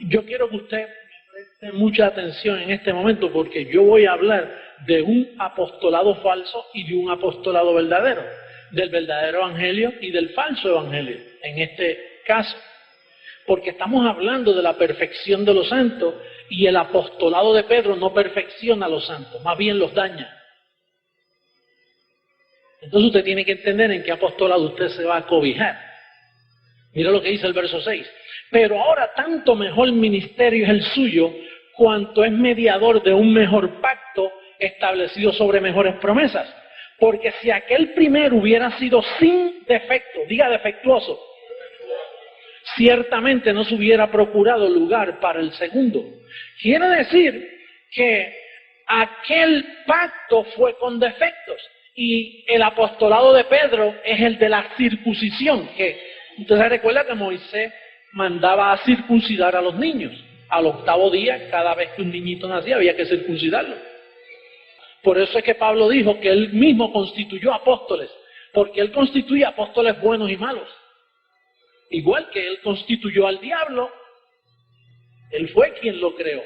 Yo quiero que usted preste mucha atención en este momento, porque yo voy a hablar de un apostolado falso y de un apostolado verdadero, del verdadero evangelio y del falso evangelio, en este caso. Porque estamos hablando de la perfección de los santos, y el apostolado de Pedro no perfecciona a los santos, más bien los daña. Entonces usted tiene que entender en qué apostolado usted se va a cobijar. Mira lo que dice el verso 6. Pero ahora tanto mejor ministerio es el suyo, cuanto es mediador de un mejor pacto establecido sobre mejores promesas. Porque si aquel primero hubiera sido sin defecto, diga defectuoso, ciertamente no se hubiera procurado lugar para el segundo. Quiere decir que aquel pacto fue con defectos, y el apostolado de Pedro es el de la circuncisión, que entonces recuerda que Moisés mandaba a circuncidar a los niños. Al octavo día, cada vez que un niñito nacía, había que circuncidarlo. Por eso es que Pablo dijo que él mismo constituyó apóstoles, porque él constituye apóstoles buenos y malos. Igual que él constituyó al diablo, él fue quien lo creó.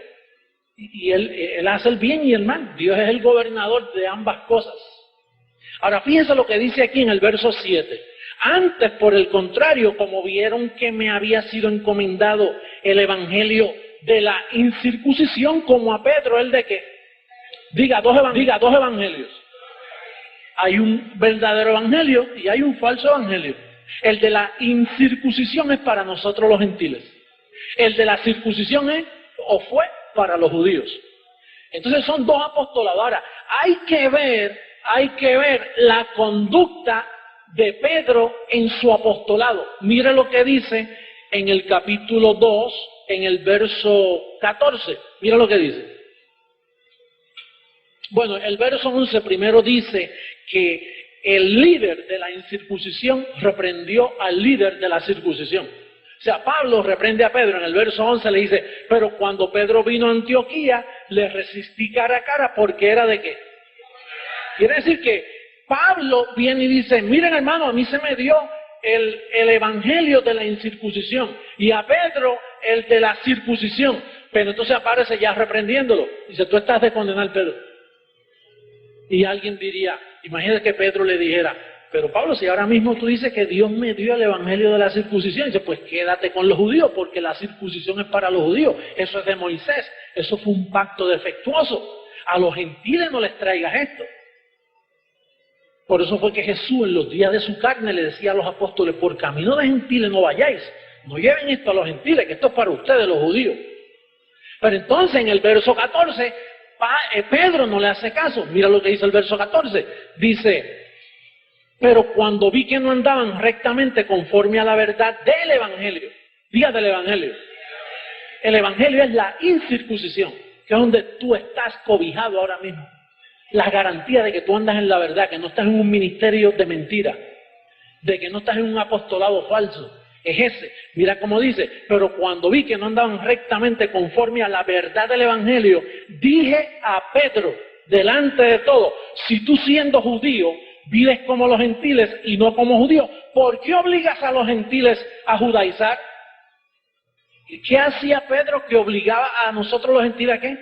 Y él hace el bien y el mal. Dios es el gobernador de ambas cosas. Ahora fíjense lo que dice aquí en el verso 7. Antes, por el contrario, como vieron que me había sido encomendado el evangelio de la incircuncisión, como a Pedro, ¿el de qué? Diga dos evangelios. Hay un verdadero evangelio y hay un falso evangelio. El de la incircuncisión es para nosotros los gentiles. El de la circuncisión es, o fue, para los judíos. Entonces son dos apostolados. Ahora, hay que ver la conducta de Pedro en su apostolado. Mire lo que dice en el capítulo 2, en el verso 14. Mira lo que dice. Bueno, el verso 11 primero dice que el líder de la incircuncisión reprendió al líder de la circuncisión. O sea, Pablo reprende a Pedro. En el verso 11 le dice, pero cuando Pedro vino a Antioquía, le resistí cara a cara porque era de qué. Quiere decir que Pablo viene y dice, miren hermano, a mí se me dio el evangelio de la incircuncisión y a Pedro el de la circuncisión. Pero entonces aparece ya reprendiéndolo. Dice, tú estás de condenar, Pedro. Y alguien diría, imagínate que Pedro le dijera, pero Pablo, si ahora mismo tú dices que Dios me dio el evangelio de la circuncisión, dice, pues quédate con los judíos, porque la circuncisión es para los judíos, eso es de Moisés, eso fue un pacto defectuoso, a los gentiles no les traigas esto. Por eso fue que Jesús en los días de su carne le decía a los apóstoles, por camino de gentiles no vayáis, no lleven esto a los gentiles, que esto es para ustedes los judíos. Pero entonces en el verso 14, Pedro no le hace caso. Mira lo que dice el verso 14. Dice, pero cuando vi que no andaban rectamente conforme a la verdad del evangelio. Diga del evangelio. El evangelio es la incircuncisión, que es donde tú estás cobijado ahora mismo. La garantía de que tú andas en la verdad, que no estás en un ministerio de mentira, de que no estás en un apostolado falso. Es ese. Mira cómo dice, pero cuando vi que no andaban rectamente conforme a la verdad del evangelio, dije a Pedro, delante de todo, si tú siendo judío, vives como los gentiles y no como judíos, ¿por qué obligas a los gentiles a judaizar? ¿Qué hacía Pedro que obligaba a nosotros los gentiles a qué?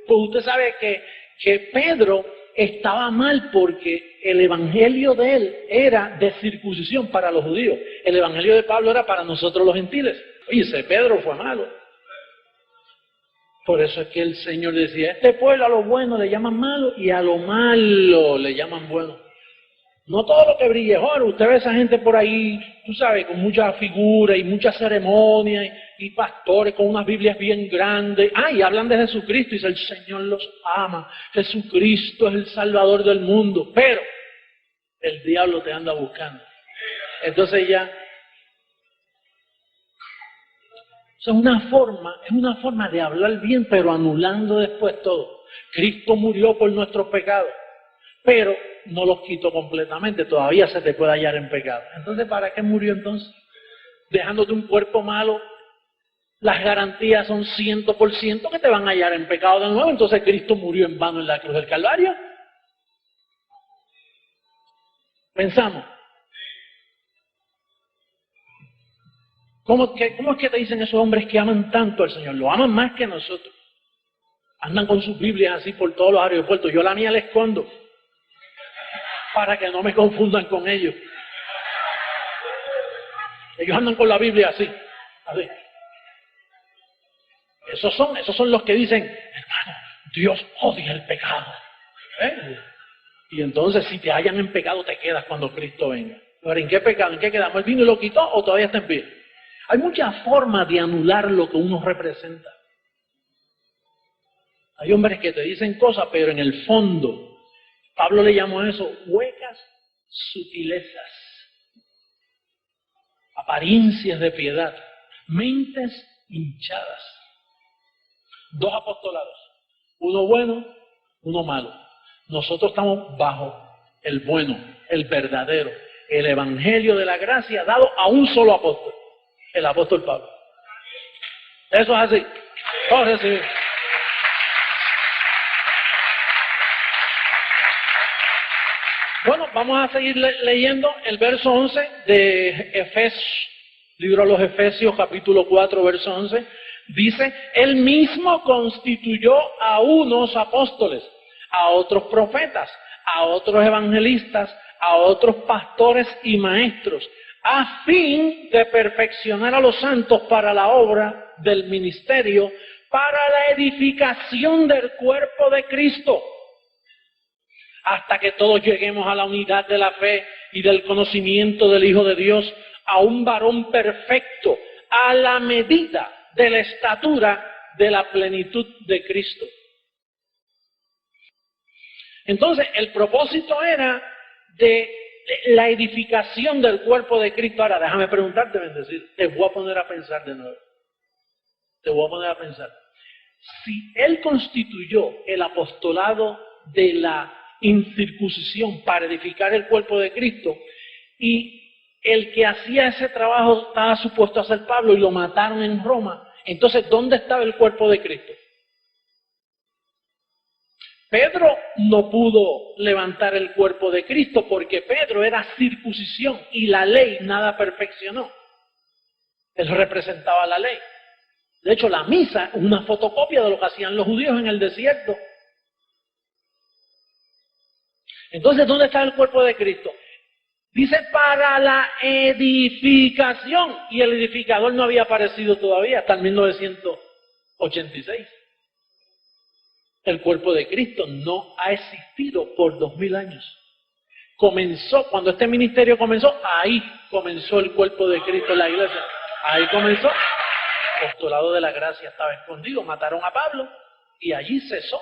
Pues usted sabe que Pedro estaba mal porque el evangelio de él era de circuncisión para los judíos. El evangelio de Pablo era para nosotros los gentiles. Y ese Pedro fue malo. Por eso es que el Señor decía, este pueblo a lo bueno le llaman malo y a lo malo le llaman bueno. No todo lo que brille es oro. Usted ve a esa gente por ahí, tú sabes, con muchas figuras y muchas ceremonias y pastores con unas Biblias bien grandes. Y hablan de Jesucristo y dice, el Señor los ama. Jesucristo es el Salvador del mundo. Pero el diablo te anda buscando. Entonces ya, es una forma de hablar bien, pero anulando después todo. Cristo murió por nuestros pecados, pero no los quitó completamente, todavía se te puede hallar en pecado. Entonces, ¿para qué murió entonces? Dejándote un cuerpo malo, las garantías son 100% que te van a hallar en pecado de nuevo. Entonces Cristo murió en vano en la cruz del Calvario. Pensamos. ¿Cómo es que te dicen esos hombres que aman tanto al Señor? Lo aman más que nosotros. Andan con sus Biblias así por todos los aeropuertos. Yo la mía la escondo para que no me confundan con ellos. Ellos andan con la Biblia así. Así. Esos son los que dicen, hermano, Dios odia el pecado. Y entonces si te hallan en pecado te quedas cuando Cristo venga. Ahora, ¿en qué pecado? ¿En qué quedamos? ¿El vino y lo quitó o todavía está en pie? Hay muchas formas de anular lo que uno representa. Hay hombres que te dicen cosas, pero en el fondo, Pablo le llamó a eso huecas sutilezas, apariencias de piedad, mentes hinchadas. Dos apostolados, uno bueno, uno malo. Nosotros estamos bajo el bueno, el verdadero, el evangelio de la gracia dado a un solo apóstol, el apóstol Pablo. Eso es así. Vamos a recibir. Bueno, vamos a seguir leyendo el verso 11 de Efesios, libro de los Efesios, capítulo 4, verso 11. Dice, Él mismo constituyó a unos apóstoles, a otros profetas, a otros evangelistas, a otros pastores y maestros, a fin de perfeccionar a los santos para la obra del ministerio, para la edificación del cuerpo de Cristo, hasta que todos lleguemos a la unidad de la fe y del conocimiento del Hijo de Dios, a un varón perfecto, a la medida de la estatura de la plenitud de Cristo. Entonces, el propósito era de la edificación del cuerpo de Cristo. Ahora, déjame preguntarte, bendecir, te voy a poner a pensar de nuevo. Te voy a poner a pensar. si él constituyó el apostolado de la incircuncisión para edificar el cuerpo de Cristo, y el que hacía ese trabajo estaba supuesto a ser Pablo y lo mataron en Roma, entonces ¿dónde estaba el cuerpo de Cristo? Pedro no pudo levantar el cuerpo de Cristo porque Pedro era circuncisión y la ley nada perfeccionó. Él representaba la ley. De hecho, la misa es una fotocopia de lo que hacían los judíos en el desierto. Entonces, ¿dónde está el cuerpo de Cristo? Dice para la edificación, y el edificador no había aparecido todavía hasta el 1986. El cuerpo de Cristo no ha existido por 2000 años. Comenzó, cuando este ministerio comenzó, ahí comenzó el cuerpo de Cristo en la iglesia. Ahí comenzó. El apostolado de la gracia estaba escondido. Mataron a Pablo y allí cesó.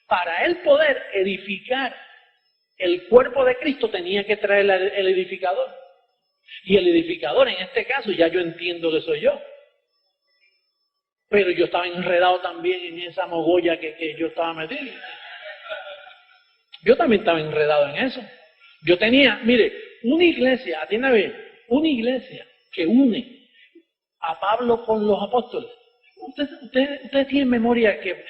Para él poder edificar el cuerpo de Cristo tenía que traer el edificador. Y el edificador en este caso, ya yo entiendo que soy yo. Pero yo estaba enredado también en esa mogolla que yo estaba metido. Yo también estaba enredado en eso. Yo tenía, mire, una iglesia, atienda bien, una iglesia que une a Pablo con los apóstoles. Usted tiene memoria que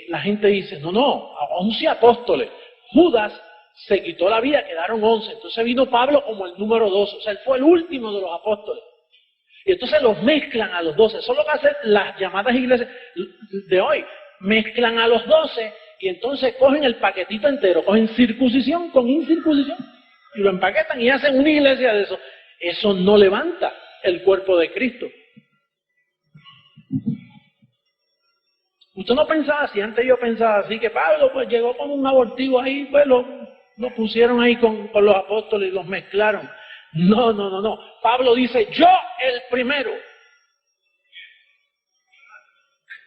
la gente dice, no, 11 apóstoles. Judas se quitó la vida, quedaron 11. Entonces vino Pablo como el número 12. O sea, él fue el último de los apóstoles. Y entonces los mezclan a los 12. Eso es lo que hacen las llamadas iglesias de hoy. Mezclan a los 12 y entonces cogen el paquetito entero. Cogen circuncisión con incircuncisión. Y lo empaquetan y hacen una iglesia de eso. Eso no levanta el cuerpo de Cristo. Usted no pensaba así. Antes yo pensaba así, que Pablo pues llegó con un abortivo ahí, pues lo pusieron ahí con los apóstoles y los mezclaron. No. Pablo dice, yo el primero.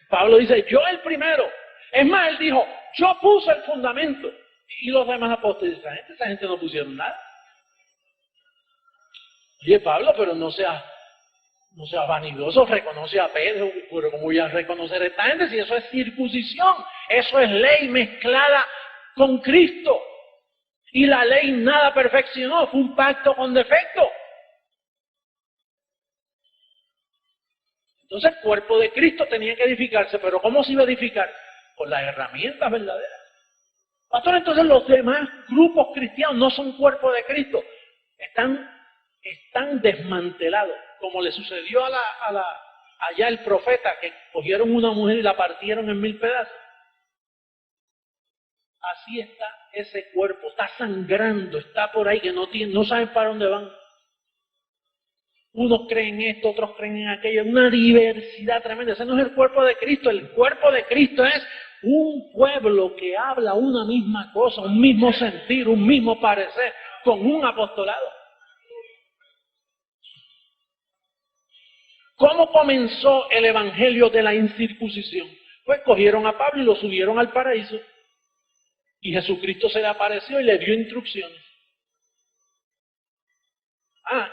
Pablo dice, yo el primero. Es más, él dijo, yo puse el fundamento. Y los demás apóstoles, esa gente no pusieron nada. Oye, Pablo, pero no seas vanidoso, reconoce a Pedro, pero ¿cómo voy a reconocer a esta gente si eso es circuncisión? Eso es ley mezclada con Cristo. Y la ley nada perfeccionó, fue un pacto con defecto. Entonces el cuerpo de Cristo tenía que edificarse, pero ¿cómo se iba a edificar? Con las herramientas verdaderas. Pastor, entonces los demás grupos cristianos no son cuerpo de Cristo. Están desmantelados, como le sucedió allá el profeta, que cogieron una mujer y la partieron en 1000 pedazos. Así está ese cuerpo, está sangrando, está por ahí que no saben para dónde van. Unos creen esto, otros creen en aquello, una diversidad tremenda. Ese no es el cuerpo de Cristo. El cuerpo de Cristo es un pueblo que habla una misma cosa, un mismo sentir, un mismo parecer, con un apostolado. ¿Cómo comenzó el evangelio de la incircuncisión? Pues cogieron a Pablo y lo subieron al paraíso. Y Jesucristo se le apareció y le dio instrucciones.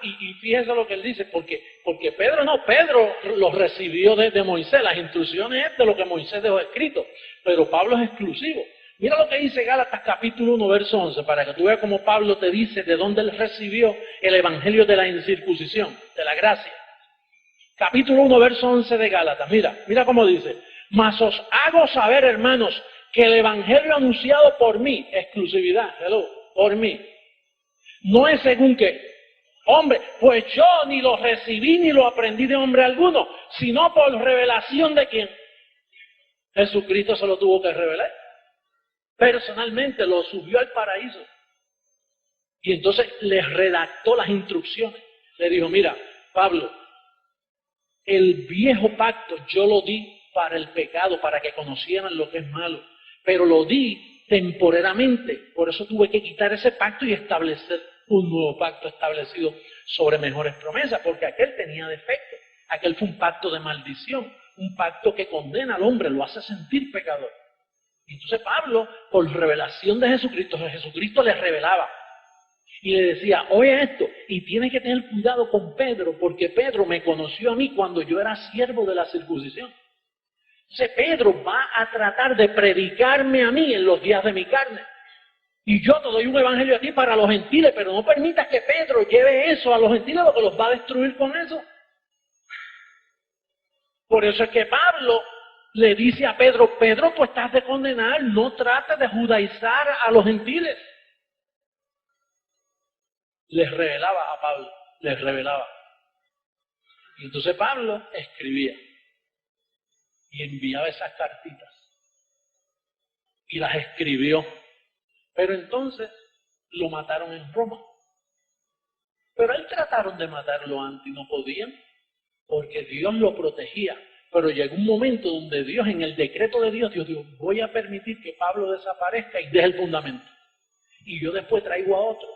Y fíjense lo que él dice, porque Pedro lo recibió de Moisés. Las instrucciones es de lo que Moisés dejó escrito, pero Pablo es exclusivo. Mira lo que dice Gálatas capítulo 1, verso 11, para que tú veas cómo Pablo te dice de dónde él recibió el evangelio de la incircuncisión, de la gracia. Capítulo 1, verso 11 de Gálatas. Mira cómo dice. Mas os hago saber, hermanos, que el evangelio anunciado por mí, exclusividad, por mí, no es según que, hombre, pues yo ni lo recibí ni lo aprendí de hombre alguno, sino por revelación de quién. Jesucristo se lo tuvo que revelar. Personalmente lo subió al paraíso. Y entonces le redactó las instrucciones. Le dijo, mira, Pablo, el viejo pacto yo lo di para el pecado, para que conocieran lo que es malo. Pero lo di temporeramente. Por eso tuve que quitar ese pacto y establecer un nuevo pacto establecido sobre mejores promesas, porque aquel tenía defecto. Aquel fue un pacto de maldición, un pacto que condena al hombre, lo hace sentir pecador. Y entonces Pablo, por revelación de Jesucristo le revelaba. Y le decía, oye esto, y tienes que tener cuidado con Pedro, porque Pedro me conoció a mí cuando yo era siervo de la circuncisión. Entonces Pedro va a tratar de predicarme a mí en los días de mi carne. Y yo te doy un evangelio a ti para los gentiles, pero no permitas que Pedro lleve eso a los gentiles porque los va a destruir con eso. Por eso es que Pablo le dice a Pedro, Pedro, tú estás de condenar, no trates de judaizar a los gentiles. Les revelaba a Pablo, les revelaba. Y entonces Pablo escribía y enviaba esas cartitas y las escribió. Pero entonces lo mataron en Roma. Pero él trataron de matarlo antes y no podían, porque Dios lo protegía. Pero llegó un momento donde Dios, en el decreto de Dios, Dios dijo, voy a permitir que Pablo desaparezca y deje el fundamento. Y yo después traigo a otro.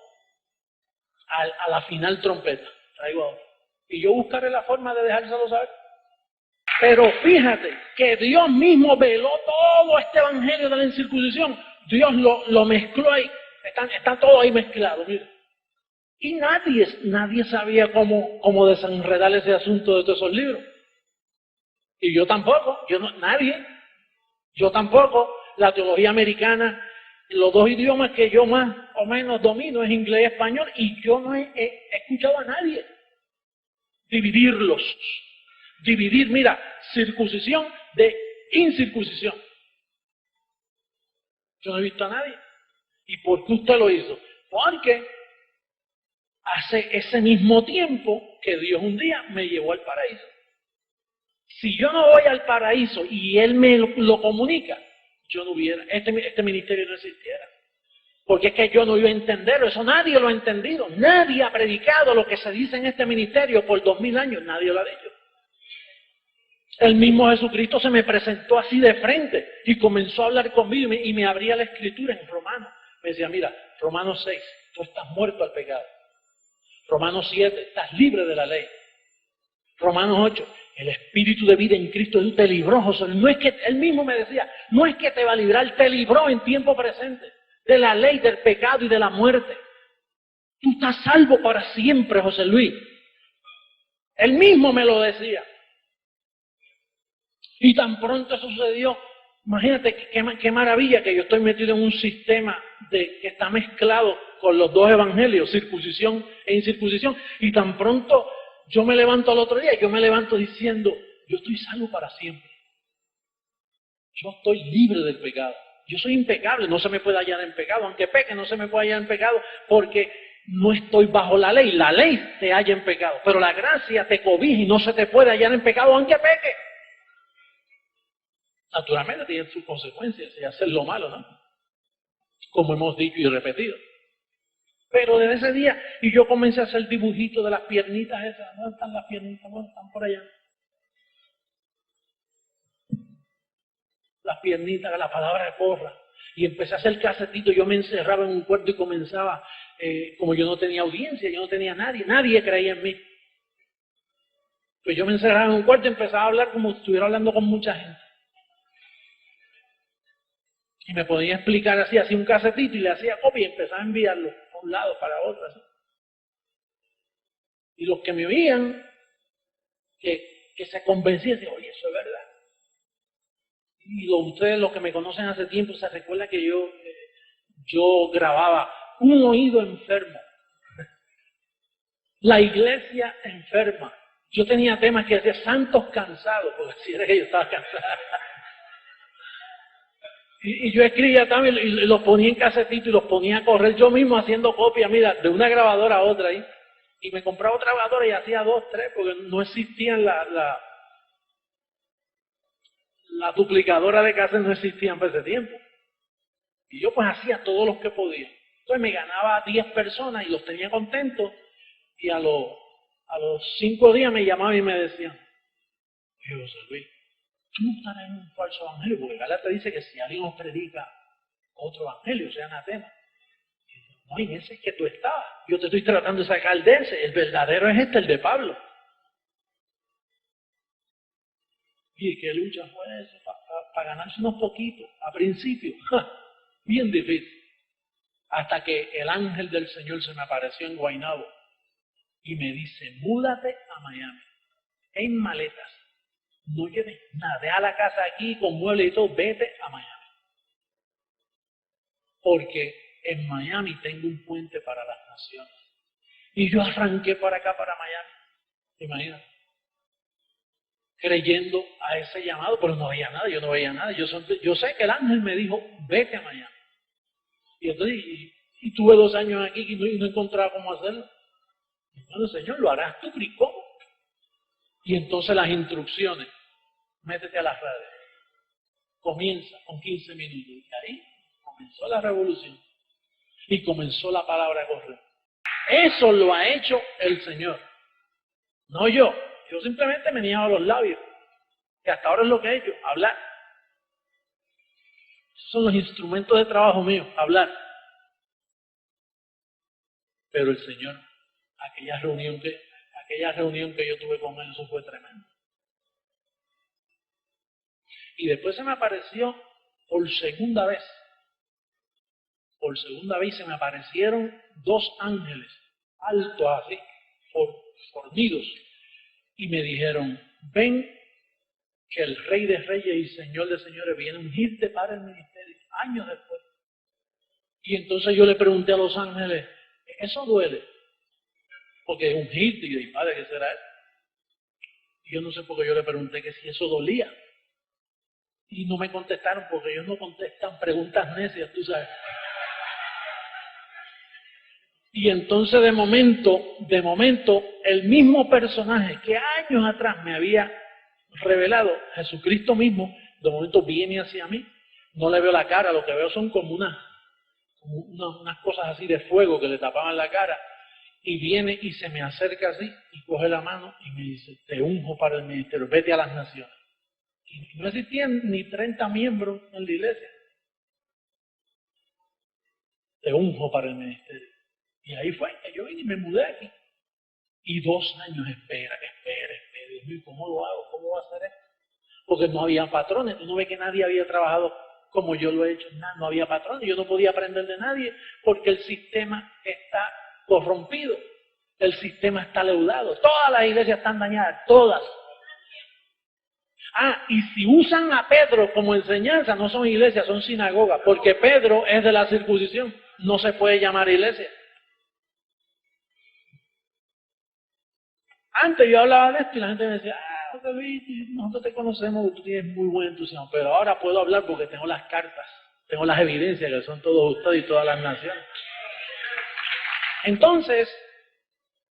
A la final trompeta, traigo a otro. Y yo buscaré la forma de dejárselo saber. Pero fíjate que Dios mismo veló todo este evangelio de la incircuncisión. Dios lo mezcló ahí. Está todo ahí mezclado, mira. Y nadie sabía cómo desenredar ese asunto de todos esos libros. Y yo tampoco, nadie. Yo tampoco. La teología americana, los dos idiomas que yo más o menos domino es inglés y español, y yo no he escuchado a nadie dividirlos. Dividir, mira, circuncisión de incircuncisión. Yo no he visto a nadie. ¿Y por qué usted lo hizo? Porque hace ese mismo tiempo que Dios un día me llevó al paraíso. Si yo no voy al paraíso y Él me lo comunica, yo no hubiera, este ministerio no existiera. Porque es que yo no iba a entenderlo, eso nadie lo ha entendido. Nadie ha predicado lo que se dice en este ministerio por 2000 años, nadie lo ha dicho. El mismo Jesucristo se me presentó así de frente y comenzó a hablar conmigo y me abría la escritura en Romanos. Me decía, mira, Romanos 6, tú estás muerto al pecado. Romanos 7, estás libre de la ley. Romanos 8, el espíritu de vida en Cristo Jesús te libró, José. No es que, él mismo me decía, no es que te va a librar, te libró en tiempo presente de la ley, del pecado y de la muerte. Tú estás salvo para siempre, José Luis. Él mismo me lo decía. Y tan pronto sucedió, imagínate qué maravilla que yo estoy metido en un sistema que está mezclado con los dos evangelios, circuncisión e incircuncisión, y tan pronto yo me levanto al otro día, yo me levanto diciendo, yo estoy salvo para siempre. Yo estoy libre del pecado. Yo soy impecable, no se me puede hallar en pecado, aunque peque no se me puede hallar en pecado, porque no estoy bajo la ley te halla en pecado, pero la gracia te cobija y no se te puede hallar en pecado, aunque peque. Naturalmente tiene sus consecuencias y hacer lo malo, ¿no? Como hemos dicho y repetido. Pero desde ese día, y yo comencé a hacer dibujitos de las piernitas esas. ¿Dónde están las piernitas? ¿Dónde están? Por allá. Las piernitas, la palabra de porra. Y empecé a hacer casetitos. Yo me encerraba en un cuarto y comenzaba, como yo no tenía audiencia, yo no tenía nadie creía en mí. Pues yo me encerraba en un cuarto y empezaba a hablar como si estuviera hablando con mucha gente. Y me podía explicar así, hacía un casetito y le hacía copia y empezaba a enviarlo a un lado para otro. Así. Y los que me oían, que se convencían, decían, oye, eso es verdad. Y ustedes, los que me conocen hace tiempo, se recuerdan que yo grababa un oído enfermo, la iglesia enferma. Yo tenía temas que decía santos cansados, porque así era que yo estaba cansado. Y yo escribía también y los ponía en casetito y los ponía a correr yo mismo haciendo copia, mira, de una grabadora a otra ahí. Y me compraba otra grabadora y hacía 2, 3, porque no existían la duplicadora de cassette, no existían por ese tiempo. Y yo pues hacía todos los que podía. Entonces me ganaba 10 personas y los tenía contentos. Y a los 5 días me llamaban y me decían, José Luis, tú no estás en un falso evangelio, porque Gálatas te dice que si alguien os predica otro evangelio, sea anatema. No, en ese es que tú estabas. Yo te estoy tratando de sacar de ese. El verdadero es el de Pablo. ¿Y qué lucha fue eso? Para ganarse unos poquitos, a principio. Bien difícil. Hasta que el ángel del Señor se me apareció en Guaynabo y me dice, múdate a Miami, en maletas. no lleves nada, deja la casa aquí con muebles y todo, vete a Miami. Porque en Miami tengo un puente para las naciones. Y yo arranqué para acá, para Miami. Imagínate. Creyendo a ese llamado, pero no veía nada, yo no veía nada. Yo sé que el ángel me dijo, vete a Miami. Y entonces, y tuve 2 años aquí y no encontraba cómo hacerlo. Bueno, Señor, lo harás tú, pero ¿y cómo? Y entonces las instrucciones, métete a las redes. Comienza con 15 minutos. Y ahí comenzó la revolución. Y comenzó la palabra a correr. Eso lo ha hecho el Señor. No yo. Yo simplemente me niego a los labios. Que hasta ahora es lo que he hecho, hablar. Esos son los instrumentos de trabajo mío, hablar. Pero el Señor, aquella reunión que yo tuve con él, eso fue tremendo. Y después se me apareció por segunda vez. Por segunda vez se me aparecieron 2 ángeles, altos así, fornidos. Y me dijeron, ven que el Rey de Reyes y Señor de Señores viene a ungirte para el ministerio, años después. Y entonces yo le pregunté a los ángeles, ¿eso duele? Porque ungirte, y yo, Padre, ¿qué será eso? Y yo no sé por qué yo le pregunté que si eso dolía. Y no me contestaron porque ellos no contestan preguntas necias, tú sabes. Y entonces de momento, el mismo personaje que años atrás me había revelado, Jesucristo mismo, de momento viene hacia mí. No le veo la cara, lo que veo son como unas cosas así de fuego que le tapaban la cara. Y viene y se me acerca así y coge la mano y me dice, te unjo para el ministerio, vete a las naciones. Y no existían ni 30 miembros en la iglesia. Te unjo para el ministerio. Y ahí fue que yo vine y me mudé aquí. Y 2 años espera. ¿Y cómo lo hago? ¿Cómo voy a hacer esto? Porque no había patrones. Tú no ves que nadie había trabajado como yo lo he hecho. No había patrones. Yo no podía aprender de nadie porque el sistema está corrompido. El sistema está leudado. Todas las iglesias están dañadas. Todas. Y si usan a Pedro como enseñanza, no son iglesias, son sinagogas. Porque Pedro es de la circuncisión. No se puede llamar iglesia. Antes yo hablaba de esto y la gente me decía, José Luis, nosotros te conocemos, tú tienes muy buen entusiasmo, pero ahora puedo hablar porque tengo las cartas, tengo las evidencias que son todos ustedes y todas las naciones. Entonces,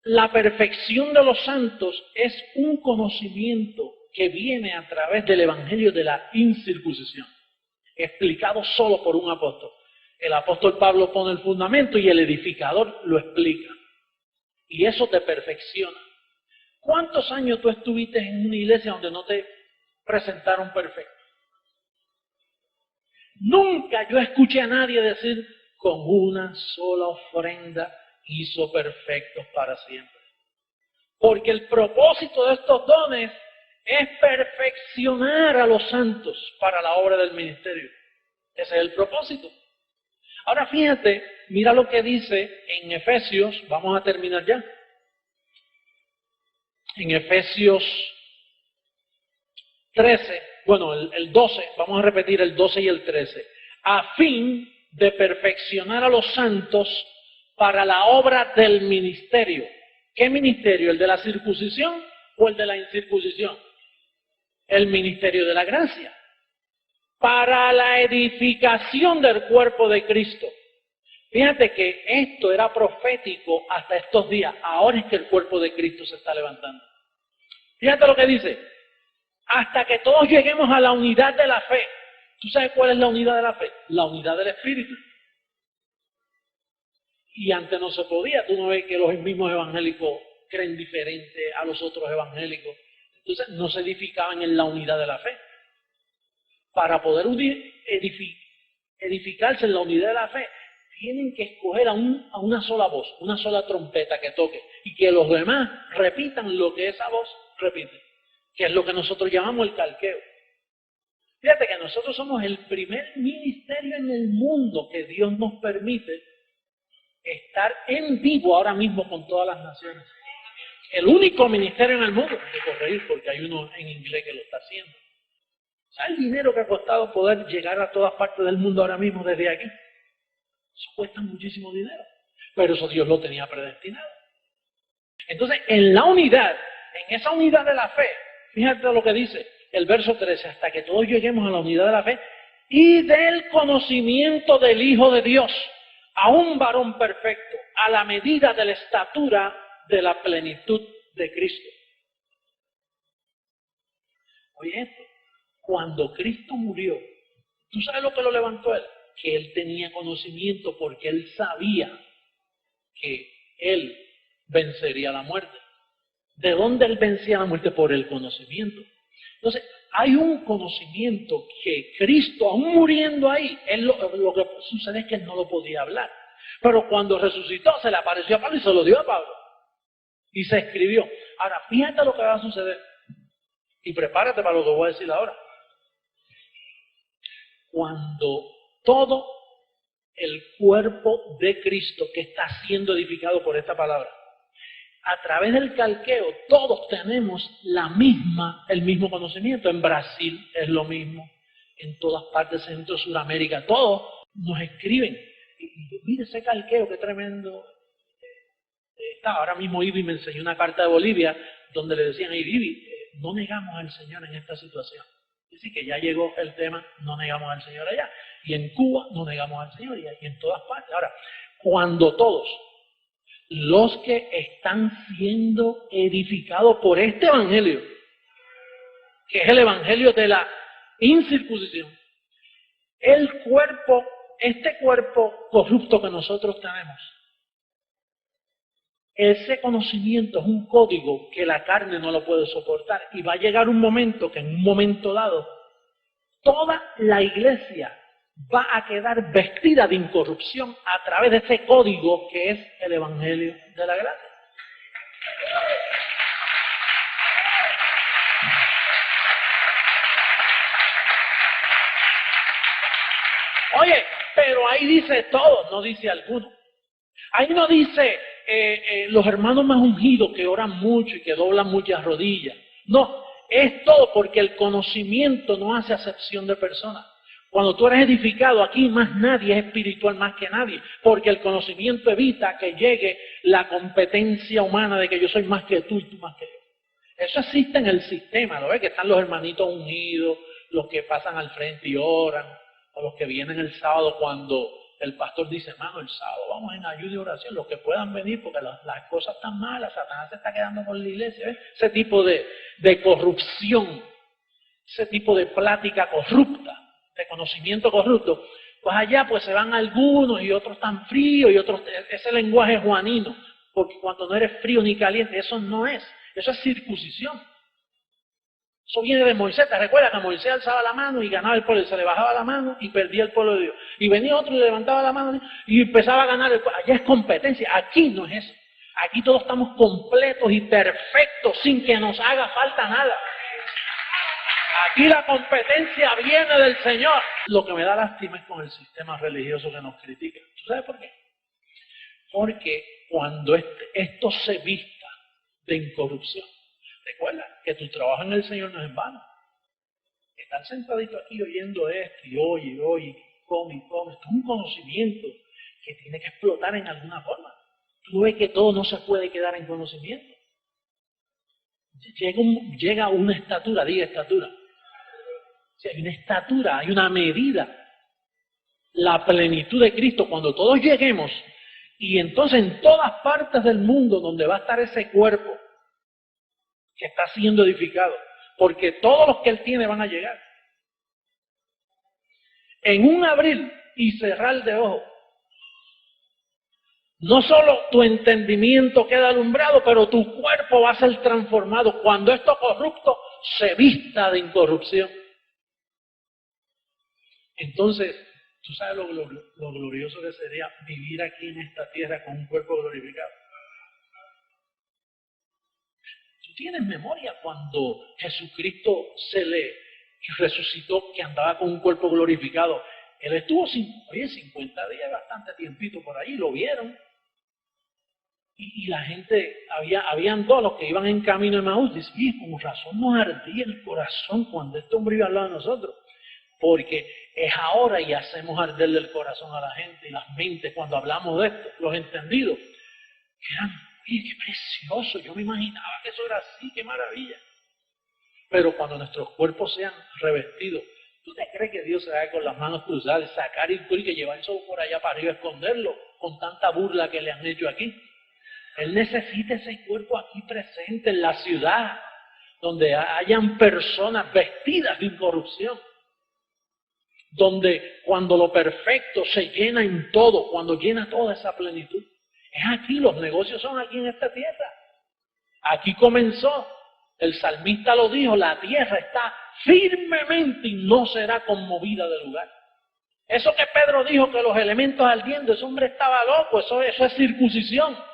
la perfección de los santos es un conocimiento que viene a través del evangelio de la incircuncisión, explicado solo por un apóstol. El apóstol Pablo pone el fundamento y el edificador lo explica. Y eso te perfecciona. ¿Cuántos años tú estuviste en una iglesia donde no te presentaron perfecto? Nunca yo escuché a nadie decir, con una sola ofrenda hizo perfectos para siempre. Porque el propósito de estos dones es perfeccionar a los santos para la obra del ministerio. Ese es el propósito. Ahora fíjate, mira lo que dice en Efesios, vamos a terminar ya. En Efesios 13, bueno, el 12, vamos a repetir el 12 y el 13. A fin de perfeccionar a los santos para la obra del ministerio. ¿Qué ministerio? ¿El de la circuncisión o el de la incircuncisión? El ministerio de la gracia. Para la edificación del cuerpo de Cristo. Fíjate que esto era profético hasta estos días. Ahora es que el cuerpo de Cristo se está levantando. Fíjate lo que dice. Hasta que todos lleguemos a la unidad de la fe. ¿Tú sabes cuál es la unidad de la fe? La unidad del Espíritu. Y antes no se podía. Tú no ves que los mismos evangélicos creen diferente a los otros evangélicos. Entonces no se edificaban en la unidad de la fe. Para poder edificarse en la unidad de la fe, tienen que escoger a una sola voz, una sola trompeta que toque, y que los demás repitan lo que esa voz repite, que es lo que nosotros llamamos el calqueo. Fíjate que nosotros somos el primer ministerio en el mundo que Dios nos permite estar en vivo ahora mismo con todas las naciones. El único ministerio en el mundo, hay que corregir porque hay uno en inglés que lo está haciendo. ¿Sabes el dinero que ha costado poder llegar a todas partes del mundo ahora mismo desde aquí? Eso cuesta muchísimo dinero. Pero eso Dios lo tenía predestinado. Entonces, en la unidad, en esa unidad de la fe, fíjate lo que dice el verso 13, hasta que todos lleguemos a la unidad de la fe y del conocimiento del Hijo de Dios, a un varón perfecto, a la medida de la estatura de la plenitud de Cristo. Oye esto, cuando Cristo murió, ¿tú sabes lo que lo levantó él? Que él tenía conocimiento porque él sabía que él vencería la muerte. ¿De dónde él vencía la muerte? Por el conocimiento. Entonces, hay un conocimiento que Cristo, aún muriendo ahí, lo que sucede es que él no lo podía hablar. Pero cuando resucitó, se le apareció a Pablo y se lo dio a Pablo. Y se escribió. Ahora, fíjate lo que va a suceder. Y prepárate para lo que voy a decir ahora. Cuando todo el cuerpo de Cristo que está siendo edificado por esta palabra, a través del calqueo, todos tenemos el mismo conocimiento. En Brasil es lo mismo, en todas partes, Centro, Suramérica, todos nos escriben. Y mire ese calqueo, qué tremendo está. Ahora mismo Ibi me enseñó una carta de Bolivia donde le decían: hey, Ibi, no negamos al Señor en esta situación. Dice que ya llegó el tema, no negamos al Señor allá. Y en Cuba no negamos al Señor, y en todas partes. Ahora, cuando todos los que están siendo edificados por este evangelio, que es el evangelio de la incircuncisión, el cuerpo, este cuerpo corrupto que nosotros tenemos, ese conocimiento es un código que la carne no lo puede soportar, y va a llegar un momento que en un momento dado toda la iglesia va a quedar vestida de incorrupción a través de ese código que es el evangelio de la gracia. Oye, pero ahí dice todo, no dice alguno. Ahí no dice los hermanos más ungidos que oran mucho y que doblan muchas rodillas. No, es todo, porque el conocimiento no hace acepción de personas. Cuando tú eres edificado, aquí más nadie es espiritual más que nadie, porque el conocimiento evita que llegue la competencia humana de que yo soy más que tú y tú más que yo. Eso existe en el sistema, ¿lo ves? Que están los hermanitos unidos, los que pasan al frente y oran, o los que vienen el sábado cuando el pastor dice: hermano, el sábado vamos en ayuno y oración, los que puedan venir porque las cosas están malas, Satanás se está quedando con la iglesia, ¿ves? Ese tipo de corrupción, ese tipo de plática corrupta, de conocimiento corrupto, pues allá pues se van algunos y otros están fríos y otros, ese lenguaje juanino, porque cuando no eres frío ni caliente, eso no es, eso es circuncisión. Eso viene de Moisés. ¿Te recuerdas que Moisés alzaba la mano y ganaba el pueblo? Se le bajaba la mano y perdía el pueblo de Dios. Y venía otro y le levantaba la mano y empezaba a ganar el pueblo. Allá es competencia. Aquí no es eso. Aquí todos estamos completos y perfectos sin que nos haga falta nada. Aquí la competencia viene del Señor. Lo que me da lástima es con el sistema religioso que nos critica. ¿Tú sabes por qué? Porque cuando esto se vista de incorrupción, recuerda que tu trabajo en el Señor no es en vano. Estar sentadito aquí oyendo esto y oye, come. Esto es un conocimiento que tiene que explotar en alguna forma. Tú ves que todo no se puede quedar en conocimiento. Llega una estatura, diga estatura. Si hay una estatura, hay una medida. La plenitud de Cristo, cuando todos lleguemos, y entonces en todas partes del mundo donde va a estar ese cuerpo que está siendo edificado, porque todos los que Él tiene van a llegar. En un abrir y cerrar de ojos, no solo tu entendimiento queda alumbrado, pero tu cuerpo va a ser transformado cuando esto corrupto se vista de incorrupción. Entonces, ¿tú sabes lo glorioso que sería vivir aquí en esta tierra con un cuerpo glorificado? ¿Tú tienes memoria cuando Jesucristo se le resucitó, que andaba con un cuerpo glorificado? Él estuvo 50 días, bastante tiempito por ahí, lo vieron. Y la gente, habían dos los que iban en camino de Emaús, dicen, sí, con razón nos ardía el corazón cuando este hombre iba al lado de nosotros, porque es ahora y hacemos arderle el corazón a la gente y las mentes cuando hablamos de esto, los entendidos, que eran, oye, qué precioso, yo me imaginaba que eso era así, qué maravilla. Pero cuando nuestros cuerpos sean revestidos, ¿tú te crees que Dios se va con las manos cruzadas, sacar y que llevar eso por allá para arriba, esconderlo, con tanta burla que le han hecho aquí? Él necesita ese cuerpo aquí presente en la ciudad, donde hayan personas vestidas de incorrupción, donde cuando lo perfecto se llena en todo, cuando llena toda esa plenitud. Es aquí, los negocios son aquí en esta tierra. Aquí comenzó, el salmista lo dijo, la tierra está firmemente y no será conmovida del lugar. Eso que Pedro dijo, que los elementos ardiendo, ese hombre estaba loco, eso es circuncisión.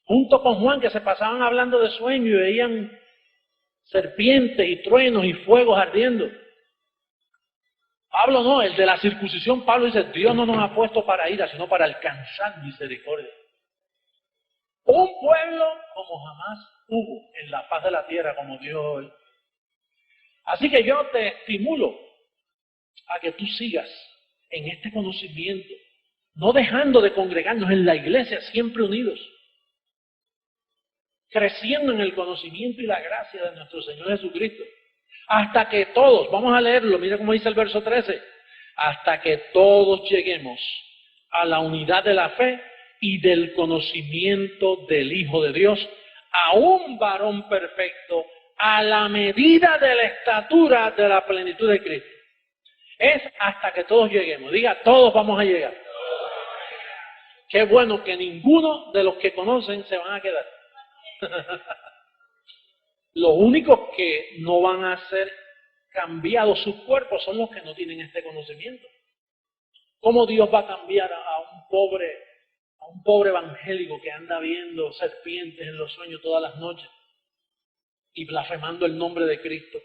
Junto con Juan, que se pasaban hablando de sueño y veían serpientes y truenos y fuegos ardiendo. Pablo no, el de la circuncisión, Pablo dice, Dios no nos ha puesto para ira, sino para alcanzar misericordia. Un pueblo como jamás hubo en la faz de la tierra como Dios hoy. Así que yo te estimulo a que tú sigas en este conocimiento, no dejando de congregarnos en la iglesia, siempre unidos, creciendo en el conocimiento y la gracia de nuestro Señor Jesucristo, hasta que todos, vamos a leerlo, mira cómo dice el verso 13, hasta que todos lleguemos a la unidad de la fe y del conocimiento del Hijo de Dios, a un varón perfecto, a la medida de la estatura de la plenitud de Cristo. Es hasta que todos lleguemos. Diga, todos vamos a llegar. Qué bueno que ninguno de los que conocen se van a quedar. Los únicos que no van a ser cambiados sus cuerpos son los que no tienen este conocimiento. ¿Cómo Dios va a cambiar a un pobre evangélico que anda viendo serpientes en los sueños todas las noches y blasfemando el nombre de Cristo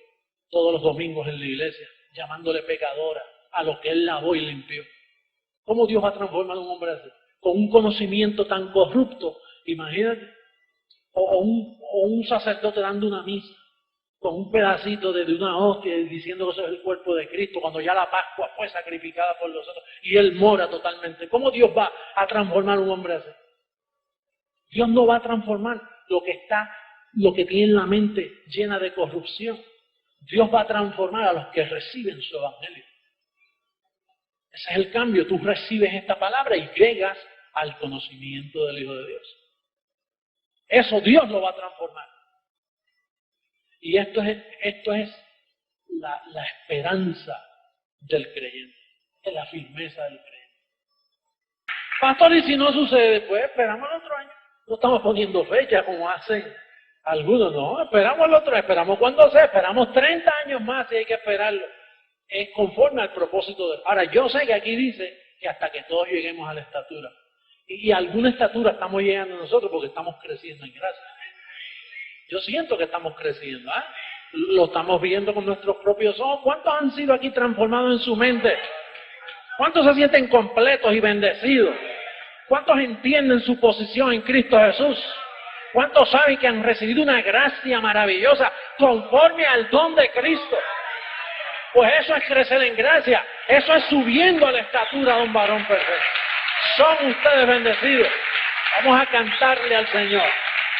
todos los domingos en la iglesia, llamándole pecadora a lo que Él lavó y limpió? ¿Cómo Dios va a transformar a un hombre así? Con un conocimiento tan corrupto, imagínate. O un sacerdote dando una misa con un pedacito de una hostia diciendo que eso es el cuerpo de Cristo, cuando ya la Pascua fue sacrificada por nosotros y Él mora totalmente. ¿Cómo Dios va a transformar a un hombre así? Dios no va a transformar lo que tiene la mente llena de corrupción. Dios va a transformar a los que reciben su evangelio. Ese es el cambio. Tú recibes esta palabra y llegas al conocimiento del Hijo de Dios. Eso Dios lo va a transformar. Y esto es la esperanza del creyente, es la firmeza del creyente. Pastor, y si no sucede, pues esperamos el otro año. No estamos poniendo fecha como hacen algunos, no, esperamos el otro año, esperamos cuando sea, esperamos 30 años más si hay que esperarlo. Es conforme al propósito de... Ahora, yo sé que aquí dice que hasta que todos lleguemos a la estatura. Y a alguna estatura estamos llegando nosotros porque estamos creciendo en gracia. Yo siento que estamos creciendo, ¿eh? Lo estamos viendo con nuestros propios ojos. ¿Cuántos han sido aquí transformados en su mente? ¿Cuántos se sienten completos y bendecidos? ¿Cuántos entienden su posición en Cristo Jesús? ¿Cuántos saben que han recibido una gracia maravillosa conforme al don de Cristo? Pues eso es crecer en gracia. Eso es subiendo a la estatura de un varón perfecto. Son ustedes bendecidos. Vamos a cantarle al Señor.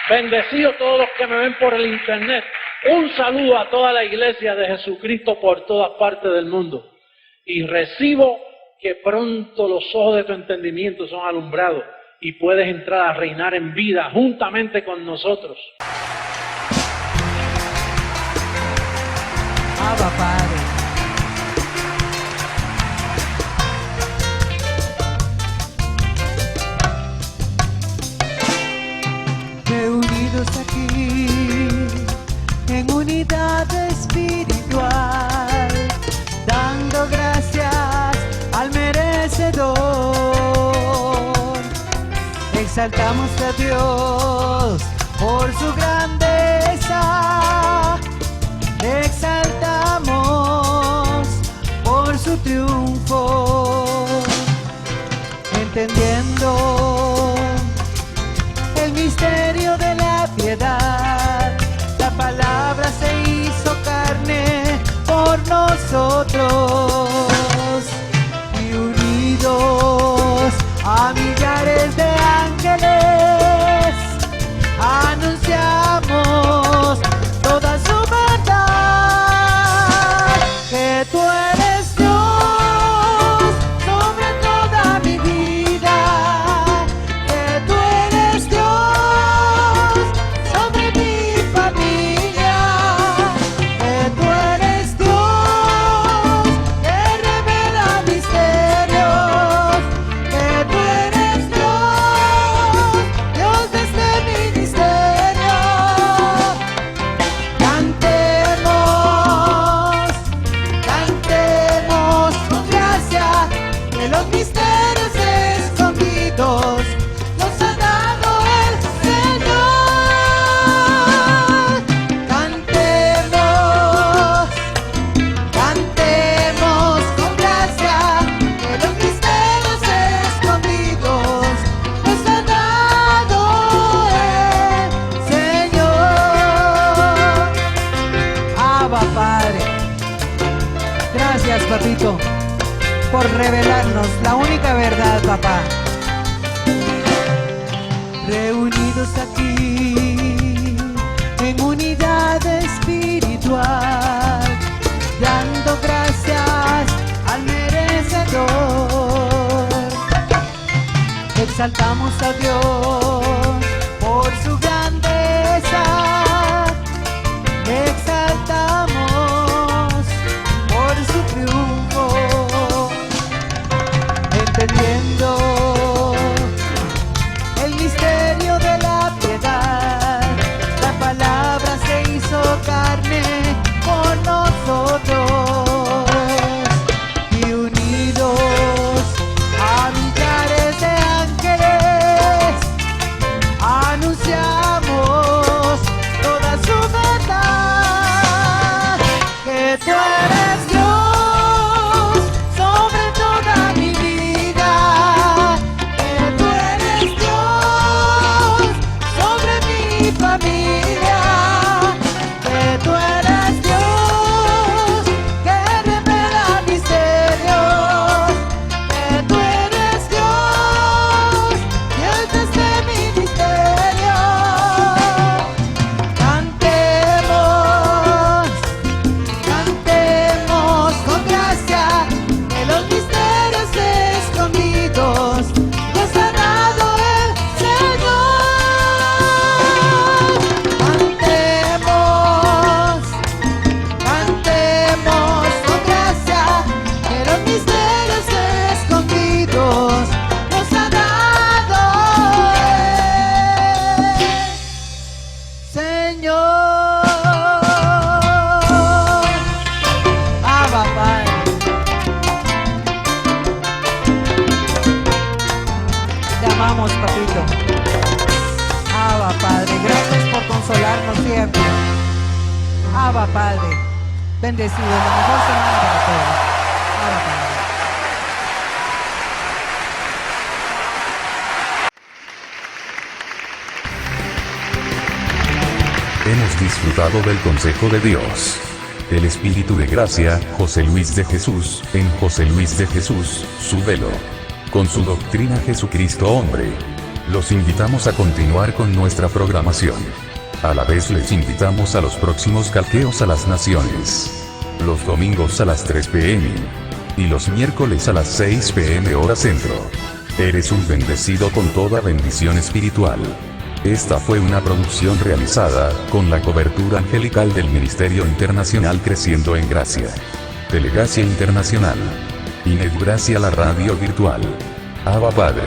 Bendecidos todos los que me ven por el internet. Un saludo a toda la iglesia de Jesucristo por todas partes del mundo. Y recibo que pronto los ojos de tu entendimiento son alumbrados y puedes entrar a reinar en vida juntamente con nosotros. Abba, Padre. Reunidos aquí en unidad espiritual, dando gracias al merecedor, exaltamos a Dios por su grandeza, exaltamos por su triunfo, entendiendo el misterio de la piedad. La palabra se hizo carne por nosotros y unidos a millares de ángeles anunciamos toda su verdad, que tú eres Dios sobre toda mi vida, que tú eres Dios sobre mi familia, que tú eres Dios que revela misterios, que tú eres Dios, Dios de este ministerio. Cantemos con gracia, que los misterios escondidos nos ha dado el Señor. Cantemos con gracia, que los misterios escondidos nos ha dado el Señor. Abba, Padre. Gracias, papito, por revelarnos la única verdad, papá. Reunidos aquí en unidad espiritual, dando gracias al merecedor. Exaltamos a Dios por su grandeza. Exaltamos por su triunfo, entendiendo el misterio de la piedad. La palabra se hizo carne por nosotros y unidos a millares de ángeles anunciamos toda su verdad, que tú eres Dios sobre toda mi vida, que tú eres Dios sobre mi familia, que tú eres Dios que revela misterios, que tú eres Dios, Dios de este ministerio. Cantemos con gracia, que los misterios escondidos nos ha dado el Señor. Cantemos con gracia, que los misterios escondidos nos ha dado el Señor. Abba, Padre. Te amamos, papito. Abba, Padre, gracias por consolarnos siempre. Abba, Padre, bendecido, la mejor semana para todos. Abba, Padre. Hemos disfrutado del consejo de Dios. El Espíritu de Gracia, José Luis de Jesús, en José Luis de Jesús, su velo. Con su doctrina Jesucristo Hombre. Los invitamos a continuar con nuestra programación. A la vez les invitamos a los próximos calqueos a las naciones. Los domingos a las 3 p.m. y los miércoles a las 6 p.m. hora centro. Eres un bendecido con toda bendición espiritual. Esta fue una producción realizada con la cobertura angelical del Ministerio Internacional Creciendo en Gracia. Telegracia Internacional. Ined Gracia, la radio virtual. Abba, Padre.